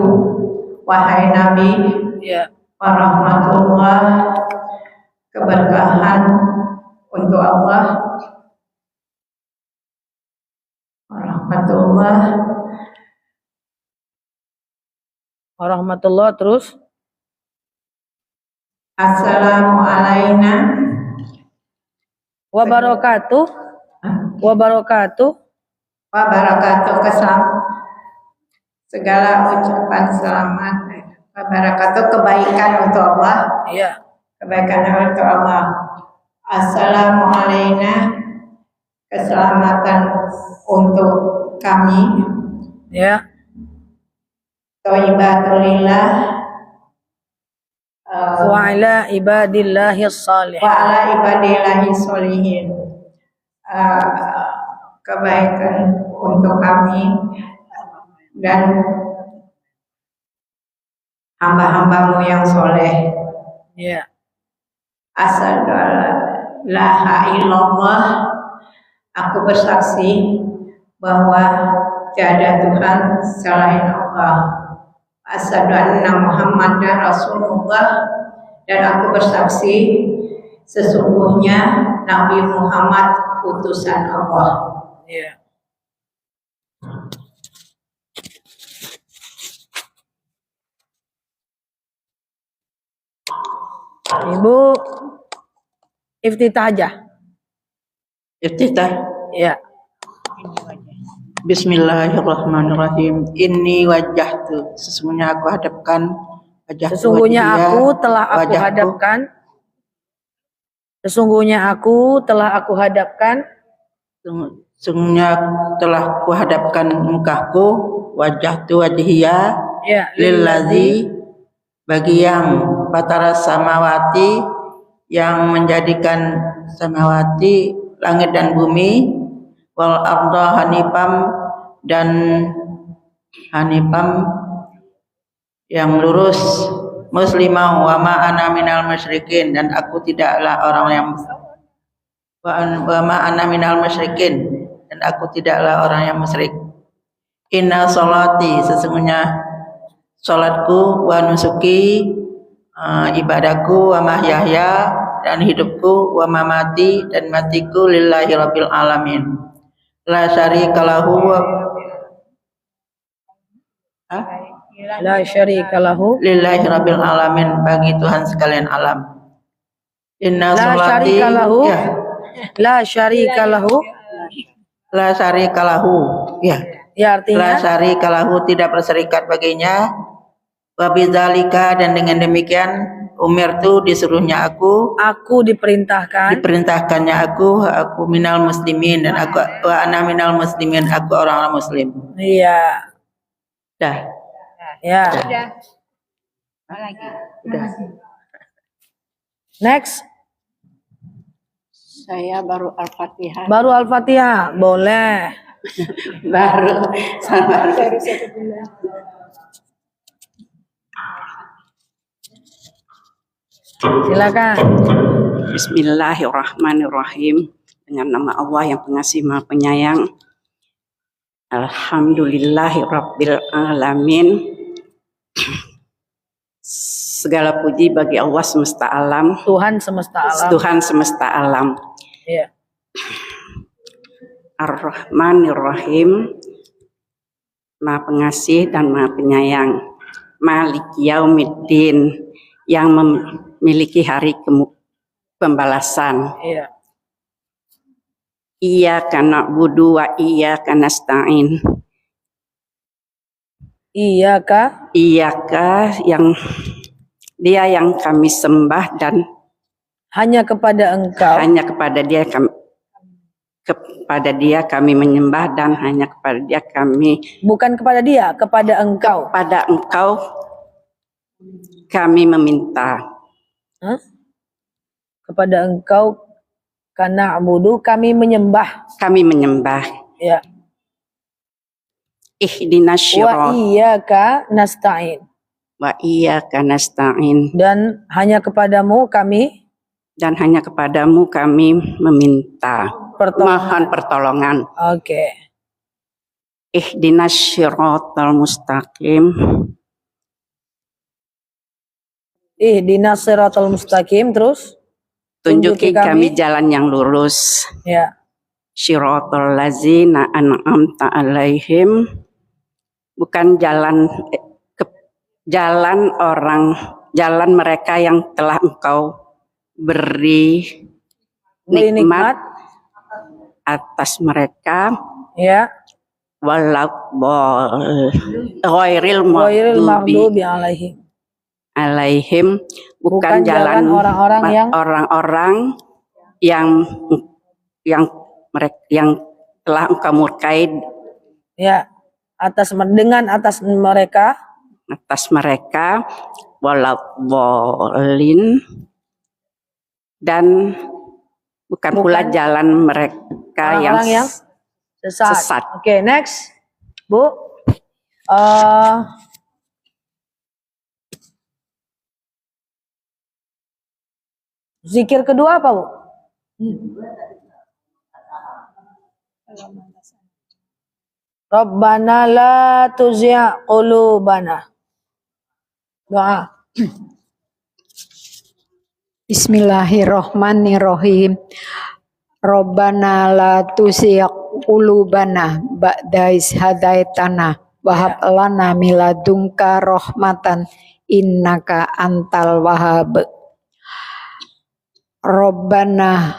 wahai nabi, warahmatullah, keberkahan untuk Allah, warahmatullah. Terus assalamu alaina wabarakatuh. Segala ucapan selamat, wabarakatuh, kebaikan untuk Allah. Iya. Kebaikan untuk Allah. Assalamu alaina, keselamatan untuk kami. Ya. Thayyibatulillah, Wa ala ibadillahi sholihin. Kebaikan untuk kami dan hamba-hambamu yang soleh. Ya. Asyhadu an la ilaha illallah, aku bersaksi bahwa tiada Tuhan selain Allah. Asyhadu anna Muhammadar Rasulullah, dan aku bersaksi sesungguhnya Nabi Muhammad utusan Allah. Ya. Ibu iftitah aja. Iftitah. Ya. Bismillahirrahmanirrahim. Inni wajjahtu. Sesungguhnya aku hadapkan wajahku. Sesungguhnya wajhiya, aku telah aku wajahku. hadapkan. Sesungguhnya aku telah aku hadapkan. Sesungguhnya telah kuhadapkan mukaku, wajahtu wajhiya, Ya. lillazi, bagi yang batara samawati, yang menjadikan samawati langit dan bumi, wal arda hanifam, dan hanifam yang lurus, muslimah wa ma ana minal musyrikin, dan aku tidaklah orang yang wa ma ana minal musyrikin, dan aku tidaklah orang yang musyrik. Inna sholati, sesungguhnya salatku, wa nusuki, ibadahku, wa mahyaya, dan hidupku, wa mamati, dan matiku, lillahi rabbil alamin, la syarika lahu, La syarika lahu. lillahi rabbil alamin, bagi Tuhan sekalian alam. Inna La sholati, syarika lahu. ya, La syarika lahu. la syarika lahu, ya, Ya la artinya syarika lahu, tidak berserikat baginya. Wa bidzalika, dan dengan demikian umirtu, disuruhnya aku diperintahkannya aku minal muslimin, dan aku wa ana minal muslimin, aku orang-orang muslim. iya. Dah. Ya. Next. Saya baru Al-Fatihah. Baru Al-Fatihah. Boleh. Baru sama. Silakan. Bismillahirrahmanirrahim. Dengan nama Allah yang pengasih maha penyayang. Alhamdulillahirabbil alamin. Segala puji bagi Allah semesta alam. Tuhan semesta alam. Tuhan semesta alam. Iya. Ar-Rahmanir-Rahim, Maha Pengasih dan Maha Penyayang. Maliki Yaumiddin, yang memiliki hari pembalasan. Iya. Iyyaka na'budu wa iyyaka nasta'in. Iyyaka, Iyyaka, yang Dia yang kami sembah, dan hanya kepada Engkau. hanya kepada Dia kami menyembah, dan hanya kepada Dia kami, Bukan kepada Dia, kepada Engkau. kepada Engkau kami meminta. Hah? Kepada Engkau karena abudu, kami menyembah. Kami menyembah. Ya. Ihdinas Wa syirot. iyyaka nasta'in. Wa iyyaka nasta'in. Dan hanya kepadamu kami, Dan hanya kepadamu kami meminta. pertolongan. Mohon pertolongan. Oke. Ihdinas syiratal mustaqim. Ihdinas siratal mustaqim, terus Tunjuki kami jalan yang lurus. ya. Syiratal ladzina an'amta alaihim. Bukan jalan jalan mereka yang telah Engkau beri nikmat atas mereka. Ya. Ghairil maghdubi alaihim. Bukan jalan orang-orang yang telah Engkau murkai, ya, atas mereka, waladhdallin, dan bukan pula jalan mereka yang sesat. Oke, next. Bu. Zikir kedua apa, Bu? Rabbana la tuzigh qulubana. Doa. Bismillahirrahmanirrahim. Rabbana la tuzigh qulubana ba'da idh hadaitana wa hab lana min ladunka rahmatan innaka antal wahhab. Robbana,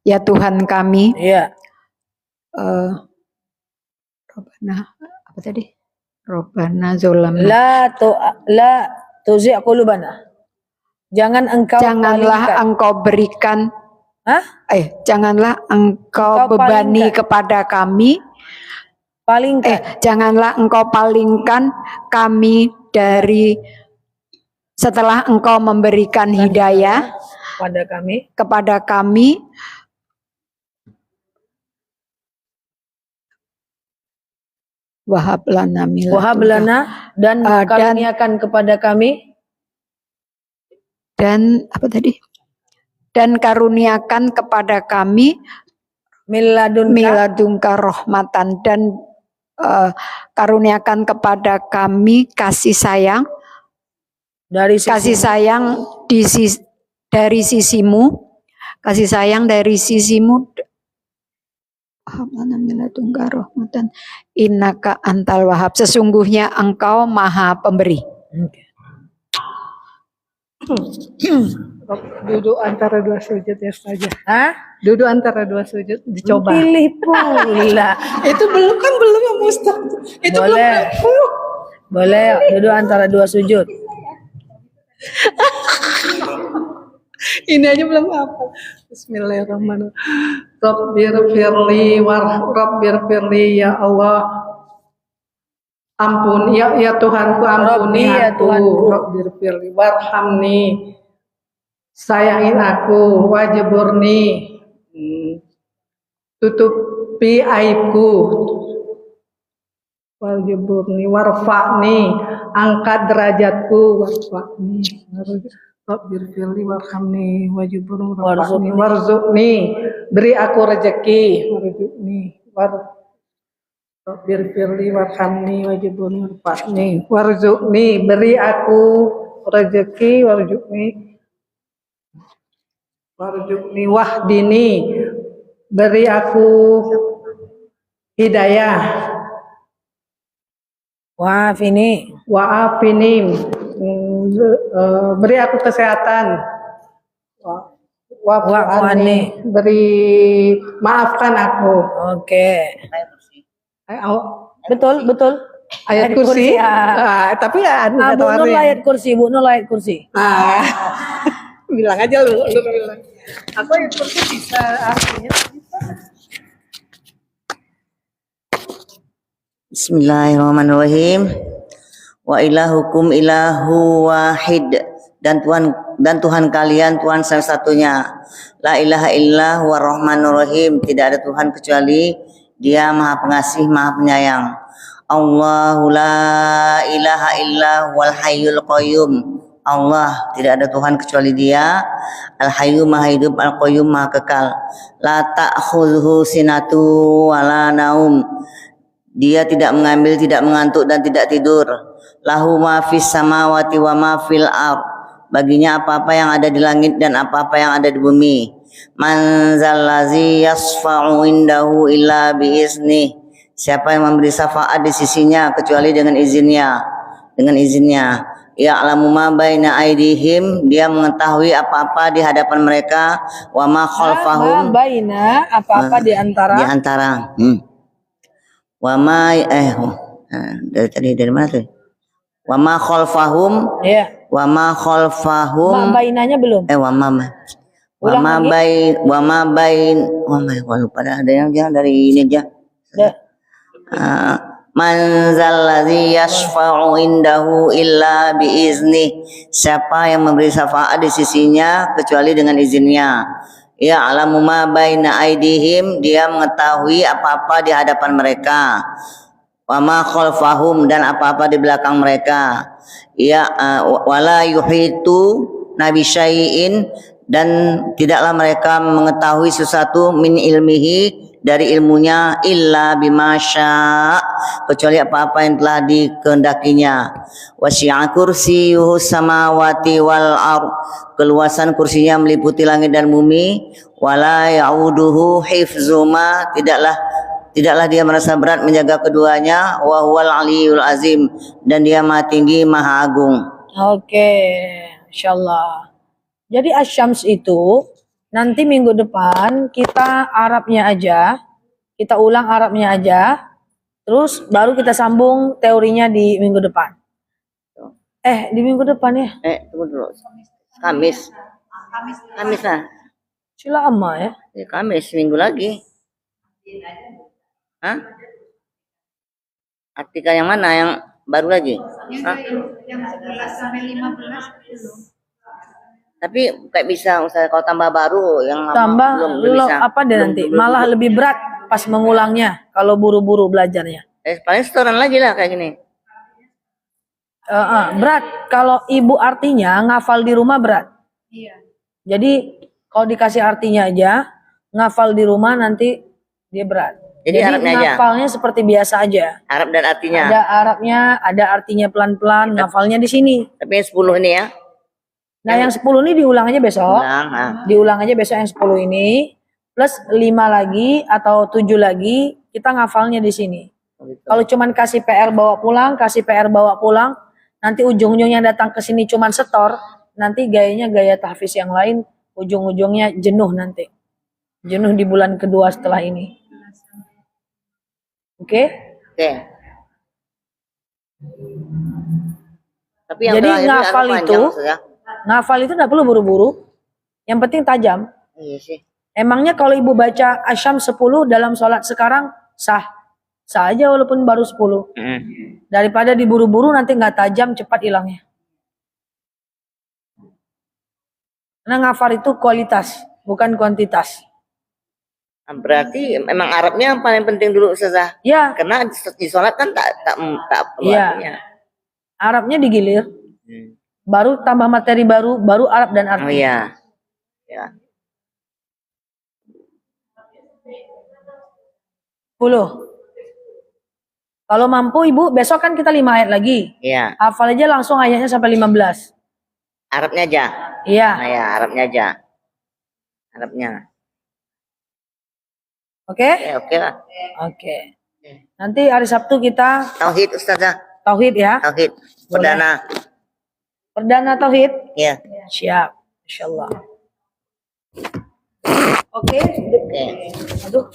ya Tuhan kami. Iya. Robbana apa tadi? Robbana zolamna. La tuzi' qulubana. Janganlah engkau berikan. Janganlah engkau bebani kepada kami. Janganlah engkau palingkan kami dari setelah engkau memberikan hidayah kepada kami. Wahab lana dan karuniakan kepada kami. Dan apa tadi? Dan karuniakan kepada kami miladunka rahmatan, dan karuniakan kepada kami kasih sayang dari sisimu, kasih sayang dari sisimu. Innaka antal wahab, sesungguhnya engkau maha pemberi. Duduk antara dua sujud ya saja. Duduk antara dua sujud, dicoba. Pilih pula. Itu belum ya Ustaz. Itu boleh. Boleh, duduk antara dua sujud. Ini aja belum apa. Bismillahirrahmanirrahim. Rabbirfirli ya Allah. Ampun ya Tuhanku, ampuni aku. Rabbirfirli warhamni. Sayangin aku, wajiburni. Tutupi aibku. Wajiburni warfa'ni. Angkat derajatku, warfa'ni. Rabbirfirli warhamni wajiburni warfa'ni warzuqni, beri aku rezeki. Rabbirfirli warhamni wajiburni warfa'ni warzuqni, beri aku rezeki. Warzuqni wahdini, beri aku hidayah. Wa'afini, beri aku kesehatan. Wa'afani, beri maafkan aku. Oke. Betul. Ayat kursi. Tapi ada Bu Nur ayat kursi. Bilang aja lu bilang. Aku ayat kursi bisa artinya. Bismillahirrahmanirrahim. Wa ilahukum ilahu wahid, dan Tuhan kalian Tuhan satu-satunya. La ilaha illa huwa rahmanur rahim, tidak ada Tuhan kecuali Dia Maha Pengasih, Maha Penyayang. Allahu la ilaha illa huwal hayyul qayyum. Allah, tidak ada Tuhan kecuali Dia. Al-Hayyu, Maha Hidup, Al-Qayyum, Maha Kekal. La ta'khudhuhu sinatu wala naum. Dia tidak mengambil, tidak mengantuk, dan tidak tidur. Lahu ma fis samawati wa ma fil ard. Baginya apa-apa yang ada di langit dan apa-apa yang ada di bumi. Man zallazi yasfa'u indahu illa biizni. Siapa yang memberi syafaat di sisinya kecuali dengan izinnya. Ya'lamu ma baina aydihim, dia mengetahui apa-apa di hadapan mereka. Wa ma khalfahum, baina apa-apa di antara. Wa ma dari mana tuh? Wa ma khalfahum. Iya. Wa ma khalfahum. Bainanya belum. Lupa ada yang jangan dari ini aja. Man zallazi yashfa'u indahu illa biizni. Siapa yang memberi syafaat di sisinya kecuali dengan izinnya. Ya'lamu ma baina aydihim, dia mengetahui apa-apa di hadapan mereka. Wa ma khalfahum, dan apa-apa di belakang mereka. Wala yuhitu nabi syai'in, dan tidaklah mereka mengetahui sesuatu min ilmihi, dari ilmunya, illa bimasya, kecuali apa-apa yang telah dikehendakinya. Wasi'a kursiyyuhu samawati wal ard, keluasan kursinya meliputi langit dan bumi. Wala ya'uduhu hifzuma, tidaklah dia merasa berat menjaga keduanya. Wa huwal aliyul azim, dan dia Maha Tinggi, Maha Agung. Oke, insyaallah. Jadi asyams itu nanti minggu depan kita Arabnya aja, kita ulang Arabnya aja, terus baru kita sambung teorinya di minggu depan. Di minggu depan ya? Tunggu dulu. Kamis. Kamis lah. Sila lama ya? Kamis, minggu lagi. Hah? Artikel yang mana? Yang baru lagi? Hah? Yang 11 sampai 15 belum. Tapi kayak bisa, misalnya kalau tambah baru yang lama Tambah belum bisa. apa deh nanti? Malah lebih berat pas mengulangnya kalau buru-buru belajarnya. Paling setoran lagi lah kayak gini. Berat. Kalau ibu artinya ngafal di rumah berat. Iya. Jadi kalau dikasih artinya aja, ngafal di rumah nanti dia berat. Jadi Arabnya aja. Ngafalnya seperti biasa aja. Arab dan artinya. Ada Arabnya, ada artinya pelan-pelan, ngafalnya di sini. Tapi yang 10 ini ya. Nah, yang 10 ini diulang aja besok. Diulang aja besok yang 10 ini. Plus 5 lagi atau 7 lagi, kita ngafalnya di sini. Kalau cuman kasih PR bawa pulang, nanti ujung-ujungnya datang ke sini cuman setor, nanti gayanya gaya tahfiz yang lain, ujung-ujungnya jenuh nanti. Jenuh di bulan kedua setelah ini. Oke? Oke. Tapi yang jadi ngafal itu enggak perlu buru-buru. Yang penting tajam. Iya sih. Emangnya kalau ibu baca asyam 10 dalam sholat sekarang sah? Sah aja walaupun baru 10. Daripada diburu-buru nanti nggak tajam, cepat hilangnya. Karena ngafal itu kualitas, bukan kuantitas. Berarti memang Arabnya yang paling penting dulu Ustazah. Ya. Karena di sholat kan tak perlu artinya. Arabnya digilir. Baru tambah materi baru Arab dan arti. Oh iya. Ya. 10. Kalau mampu ibu, besok kan kita 5 ayat lagi. Iya. Hafal aja langsung ayatnya sampai 15. Arabnya aja. Iya. Nah ya, Arabnya aja. Arabnya. Oke? Oke lah. Oke. Nanti hari Sabtu kita Tauhid Ustazah. Tauhid ya. Tauhid. Perdana. Perdana tauhid. Iya. Siap. Insyaallah. Oke. Aduh.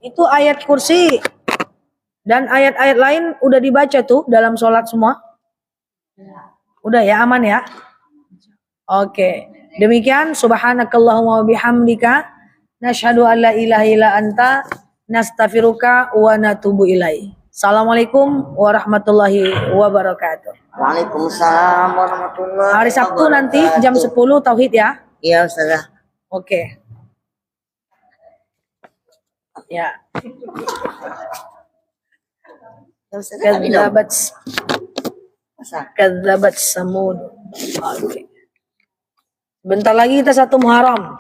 Itu ayat kursi dan ayat-ayat lain udah dibaca tuh dalam sholat semua. Udah ya, aman ya. Oke. Demikian subhanakallahumma wa bihamdika nasyhadu an la ilaha illa anta nastaghfiruka wa natubu ilaik. Assalamualaikum warahmatullahi wabarakatuh. Waalaikumsalam warahmatullahi wabarakatuh. Hari Sabtu nanti jam 10 tauhid ya. Iya Ustazah. Oke. Ya. Kadzabat Samud. Oke. Bentar lagi kita 1 Muharram.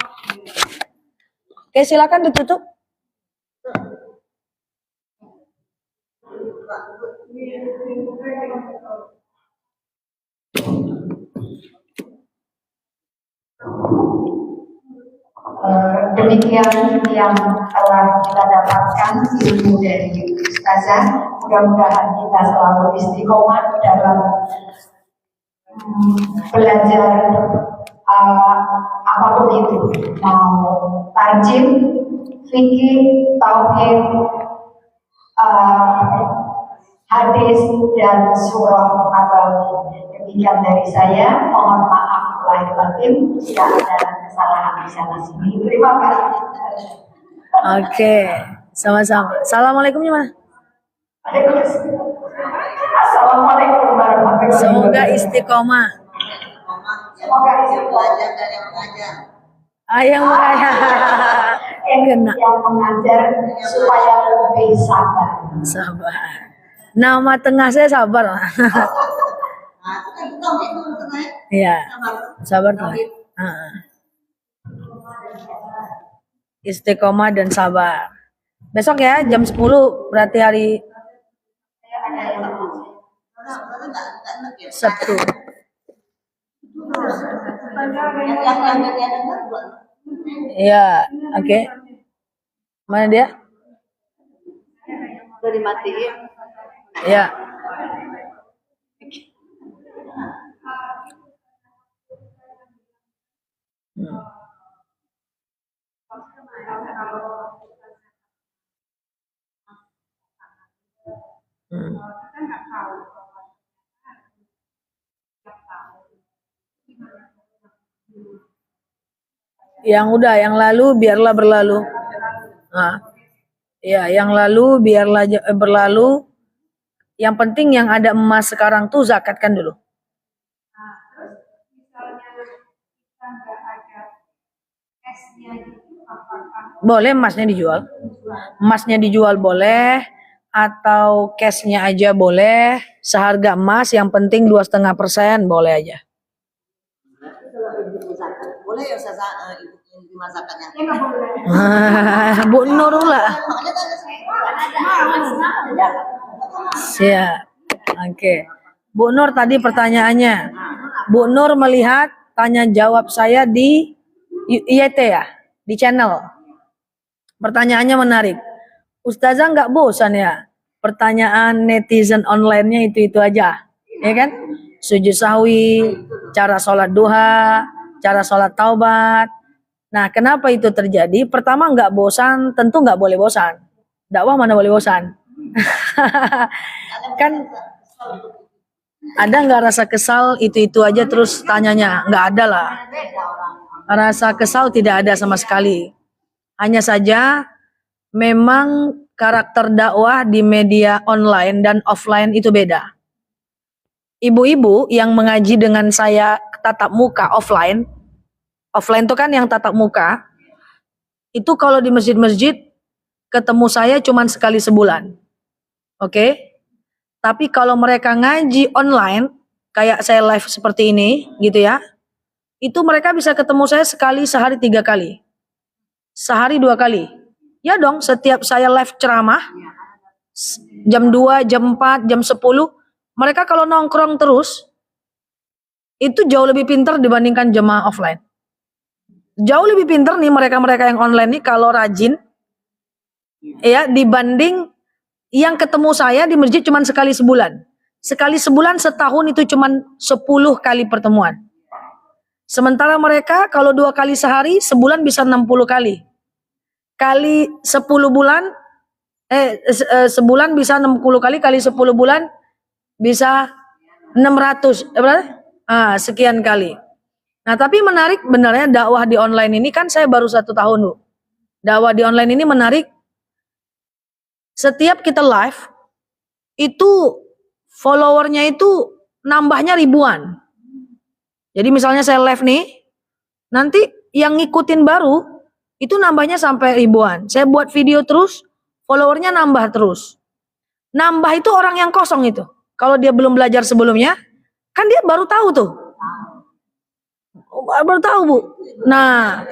Oke, silakan ditutup. Demikian yang telah kita dapatkan ilmu dari Ustazah. Mudah-mudahan kita selalu istiqomah dalam belajar apapun itu, mau tarjim, fikih, tauhid, hadis dan surah nabawi. Demikian dari saya. Mohon maaf lahir batin jika ada kesalahan di sana sini. Terima kasih. Oke, sama-sama. Assalamualaikum gimana? Assalamualaikum warahmatullahi wabarakatuh. Semoga istiqomah. Semoga istiqomah. Yang mengajar. Yang mengajar supaya lebih sabar. Sabar. Nama tengah saya sabar. Iya. Sabar tuh. Istiqomah dan sabar. Besok ya jam 10 berarti hari Sabtu. Iya, oke. Mana dia? dimatiin. Ya. Yang udah, yang lalu biarlah berlalu. Nah, ya, yang lalu biarlah berlalu. Yang penting yang ada emas sekarang tuh zakatkan dulu. Boleh emasnya dijual. Emasnya dijual boleh, atau cashnya aja boleh. Seharga emas, yang penting 2,5% boleh aja. Boleh ya Ustazah ibu masaknya? Bu Nur lah. Siap. Oke. Bu Nur tadi pertanyaannya. Bu Nur melihat tanya jawab saya di IET ya, di channel. Pertanyaannya menarik. Ustazah nggak bosan ya? Pertanyaan netizen online-nya itu aja, ya kan? Sujud sahwi, cara sholat duha, cara sholat taubat. Nah, kenapa itu terjadi? Pertama, nggak bosan, tentu nggak boleh bosan. Dakwah mana boleh bosan? Kan ada nggak rasa kesal itu aja terus tanyanya? Nggak ada lah. Rasa kesal tidak ada sama sekali. Hanya saja memang karakter dakwah di media online dan offline itu beda. Ibu-ibu yang mengaji dengan saya tatap muka offline itu kan yang tatap muka, itu kalau di masjid-masjid ketemu saya cuma sekali sebulan. Oke? Tapi kalau mereka ngaji online, kayak saya live seperti ini, gitu ya, itu mereka bisa ketemu saya sekali sehari 3 kali. Sehari 2 kali. Ya dong, setiap saya live ceramah, jam 2, jam 4, jam 10, mereka kalau nongkrong terus, itu jauh lebih pintar dibandingkan jemaah offline. Jauh lebih pintar nih mereka-mereka yang online nih kalau rajin, ya, dibanding yang ketemu saya di masjid cuma sekali sebulan. Sekali sebulan, setahun itu cuma 10 kali pertemuan. Sementara mereka kalau 2 kali sehari, sebulan bisa 60 kali. Kali 10 bulan, sebulan bisa 60 kali, kali 10 bulan bisa 600, sekian kali. Nah, tapi menarik benarnya dakwah di online ini, kan saya baru 1 tahun, Bu. Dakwah di online ini menarik. Setiap kita live, itu followernya itu nambahnya ribuan. Jadi misalnya saya live nih, nanti yang ngikutin baru, itu nambahnya sampai ribuan. Saya buat video terus, followernya nambah terus. Nambah itu orang yang kosong itu. Kalau dia belum belajar sebelumnya, kan dia baru tahu tuh. Baru tahu, Bu. Nah,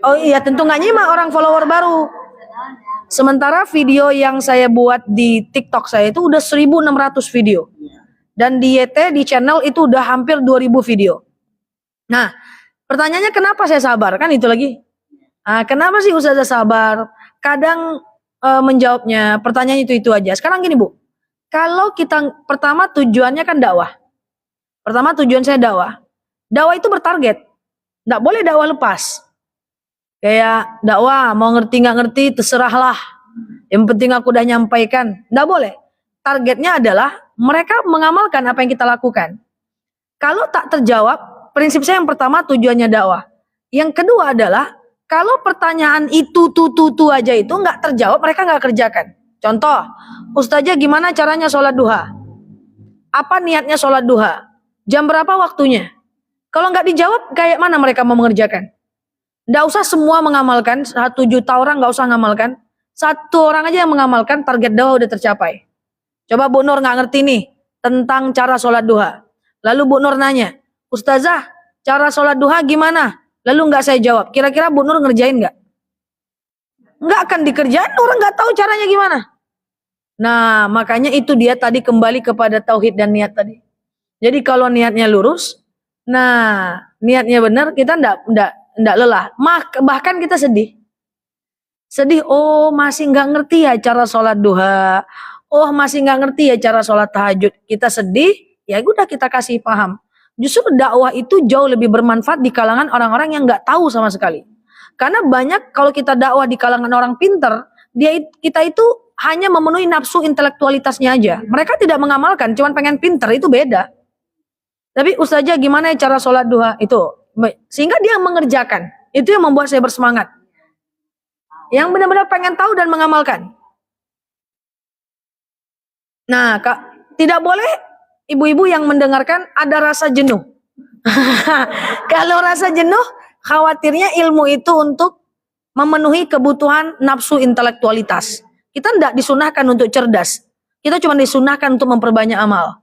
oh iya, tentu nggak nyimak orang follower baru. Sementara video yang saya buat di TikTok saya itu udah 1.600 video. Dan di YT, di channel itu udah hampir 2.000 video. Nah, pertanyaannya kenapa saya sabar? Kan itu lagi. Nah, kenapa sih Ustazah sabar? Kadang menjawabnya, pertanyaan itu aja. Sekarang gini, Bu. Kalau kita, pertama tujuannya kan dakwah. Pertama tujuan saya dakwah. Dakwah itu bertarget. Nggak boleh dakwah lepas. Kayak dakwah, mau ngerti nggak ngerti, terserahlah. Yang penting aku udah nyampaikan. Nggak boleh. Targetnya adalah mereka mengamalkan apa yang kita lakukan. Kalau tak terjawab, prinsip saya yang pertama tujuannya dakwah. Yang kedua adalah, kalau pertanyaan itu aja itu nggak terjawab, mereka nggak kerjakan. Contoh, Ustazah gimana caranya sholat duha? Apa niatnya sholat duha? Jam berapa waktunya? Kalau nggak dijawab, kayak mana mereka mau mengerjakan? Nggak usah semua mengamalkan, 1 juta orang nggak usah ngamalkan. 1 orang aja yang mengamalkan, target dakwah udah tercapai. Coba Bu Nur nggak ngerti nih tentang cara sholat duha. Lalu Bu Nur nanya, Ustazah, cara sholat duha gimana? Lalu nggak saya jawab. Kira-kira Bu Nur ngerjain nggak? Nggak akan dikerjain, orang nggak tahu caranya gimana. Nah, makanya itu dia tadi kembali kepada tauhid dan niat tadi. Jadi kalau niatnya lurus, nah niatnya benar, kita nggak lelah. Bahkan kita sedih. Sedih, oh masih nggak ngerti ya cara sholat duha. Oh masih nggak ngerti ya cara sholat tahajud. Kita sedih, ya udah kita kasih paham. Justru dakwah itu jauh lebih bermanfaat di kalangan orang-orang yang nggak tahu sama sekali. Karena banyak kalau kita dakwah di kalangan orang pinter, kita itu hanya memenuhi nafsu intelektualitasnya aja. Mereka tidak mengamalkan, cuman pengen pinter, itu beda. Tapi ustazah gimana ya cara sholat duha itu? Sehingga dia mengerjakan. Itu yang membuat saya bersemangat. Yang benar-benar pengen tahu dan mengamalkan. Nah, Kak, tidak boleh ibu-ibu yang mendengarkan ada rasa jenuh. Kalau rasa jenuh, khawatirnya ilmu itu untuk memenuhi kebutuhan nafsu intelektualitas. Kita tidak disunahkan untuk cerdas. Kita cuma disunahkan untuk memperbanyak amal.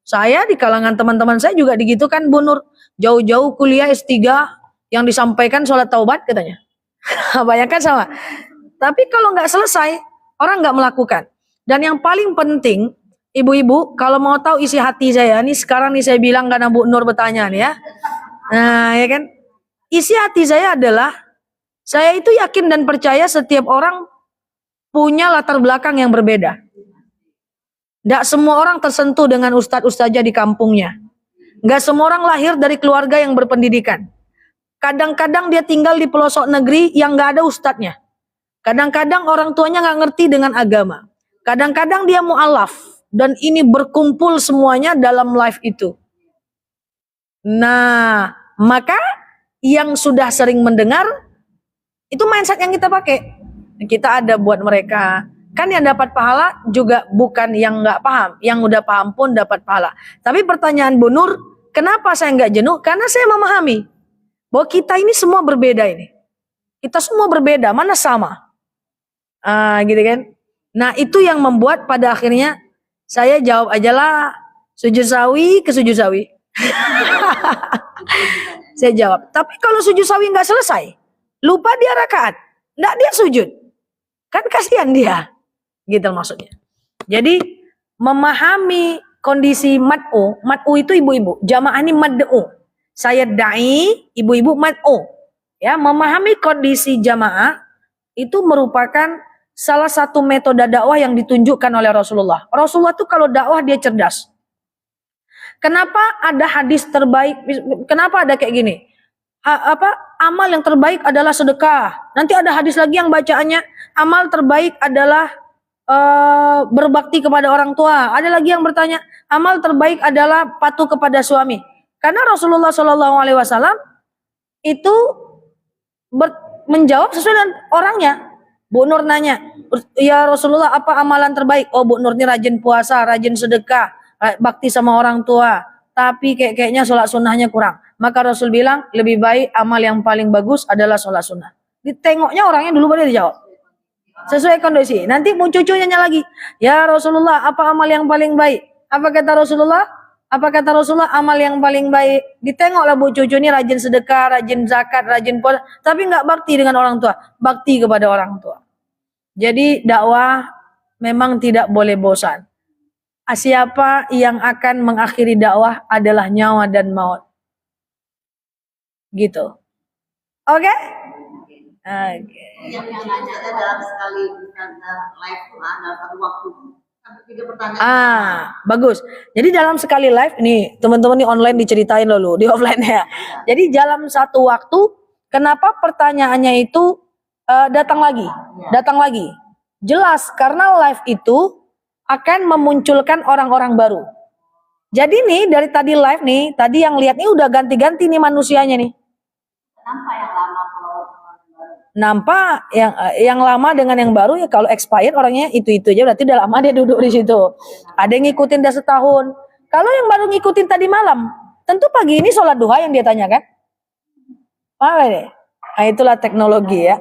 Saya di kalangan teman-teman saya juga digitukan, Bu Nur. Jauh-jauh kuliah S3 yang disampaikan sholat taubat katanya. Bayangkan sama. Tapi kalau nggak selesai, orang nggak melakukan. Dan yang paling penting, ibu-ibu, kalau mau tahu isi hati saya, nih sekarang nih saya bilang karena Bu Nur bertanya nih ya. Nah, ya kan? Isi hati saya adalah, saya itu yakin dan percaya setiap orang punya latar belakang yang berbeda. Tidak semua orang tersentuh dengan ustadz-ustadzah di kampungnya. Nggak semua orang lahir dari keluarga yang berpendidikan. Kadang-kadang dia tinggal di pelosok negeri yang nggak ada ustadznya. Kadang-kadang orang tuanya nggak ngerti dengan agama. Kadang-kadang dia mu'alaf. Dan ini berkumpul semuanya dalam live itu. Nah, maka yang sudah sering mendengar, itu mindset yang kita pakai. Kita ada buat mereka. Kan yang dapat pahala juga bukan yang nggak paham. Yang udah paham pun dapat pahala. Tapi pertanyaan Bu Nur, kenapa saya nggak jenuh? Karena saya memahami bahwa kita ini semua berbeda ini. Kita semua berbeda, mana sama? Gitu kan? Nah itu yang membuat pada akhirnya saya jawab aja lah, sujud sawi ke sujud sawi. Saya jawab. Tapi kalau sujud sawi nggak selesai, lupa dia rakaat, nggak dia sujud, kan kasihan dia. Gitu maksudnya. Jadi memahami kondisi mad'u itu ibu-ibu, jamaah ini mad'u. Saya da'i, ibu-ibu mad'u. Ya, memahami kondisi jamaah itu merupakan salah satu metode dakwah yang ditunjukkan oleh Rasulullah. Rasulullah itu kalau dakwah dia cerdas. Kenapa ada hadis terbaik? Kenapa ada kayak gini? Amal yang terbaik adalah sedekah. Nanti ada hadis lagi yang bacaannya amal terbaik adalah berbakti kepada orang tua. Ada lagi yang bertanya, amal terbaik adalah patuh kepada suami. Karena Rasulullah SAW itu menjawab sesuai dengan orangnya. Bu Nur nanya, ya Rasulullah apa amalan terbaik? Oh Bu Nur ini rajin puasa, rajin sedekah, bakti sama orang tua. Tapi kayaknya sholat sunnahnya kurang. Maka Rasul bilang lebih baik amal yang paling bagus adalah sholat sunnah. Ditengoknya orangnya dulu baru dijawab. Sesuai kondisi. Nanti mau cucunya lagi. Ya Rasulullah, apa amal yang paling baik? Apa kata Rasulullah? Apa kata Rasulullah? Amal yang paling baik. Ditengoklah bu cucu ini rajin sedekah, rajin zakat, rajin puasa. Tapi nggak bakti dengan orang tua. Bakti kepada orang tua. Jadi dakwah memang tidak boleh bosan. Siapa yang akan mengakhiri dakwah adalah nyawa dan maut. Gitu. Oke? Yang nanya dalam sekali live dalam satu waktu sampai 3 pertanyaan. Bagus. Jadi dalam sekali live nih teman-teman nih online diceritain loh di offline ya. Jadi dalam satu waktu kenapa pertanyaannya itu datang lagi. Jelas karena live itu akan memunculkan orang-orang baru. Jadi nih dari tadi live nih, tadi yang lihat nih udah ganti-ganti nih manusianya nih. Kenapa yang lama kalau Nampak yang lama dengan yang baru ya kalau expired orangnya itu aja berarti udah lama dia duduk di situ. Ada yang ngikutin udah setahun. Kalau yang baru ngikutin tadi malam, tentu pagi ini sholat duha yang dia tanyakan. Apa deh? Nah, itulah teknologi ya.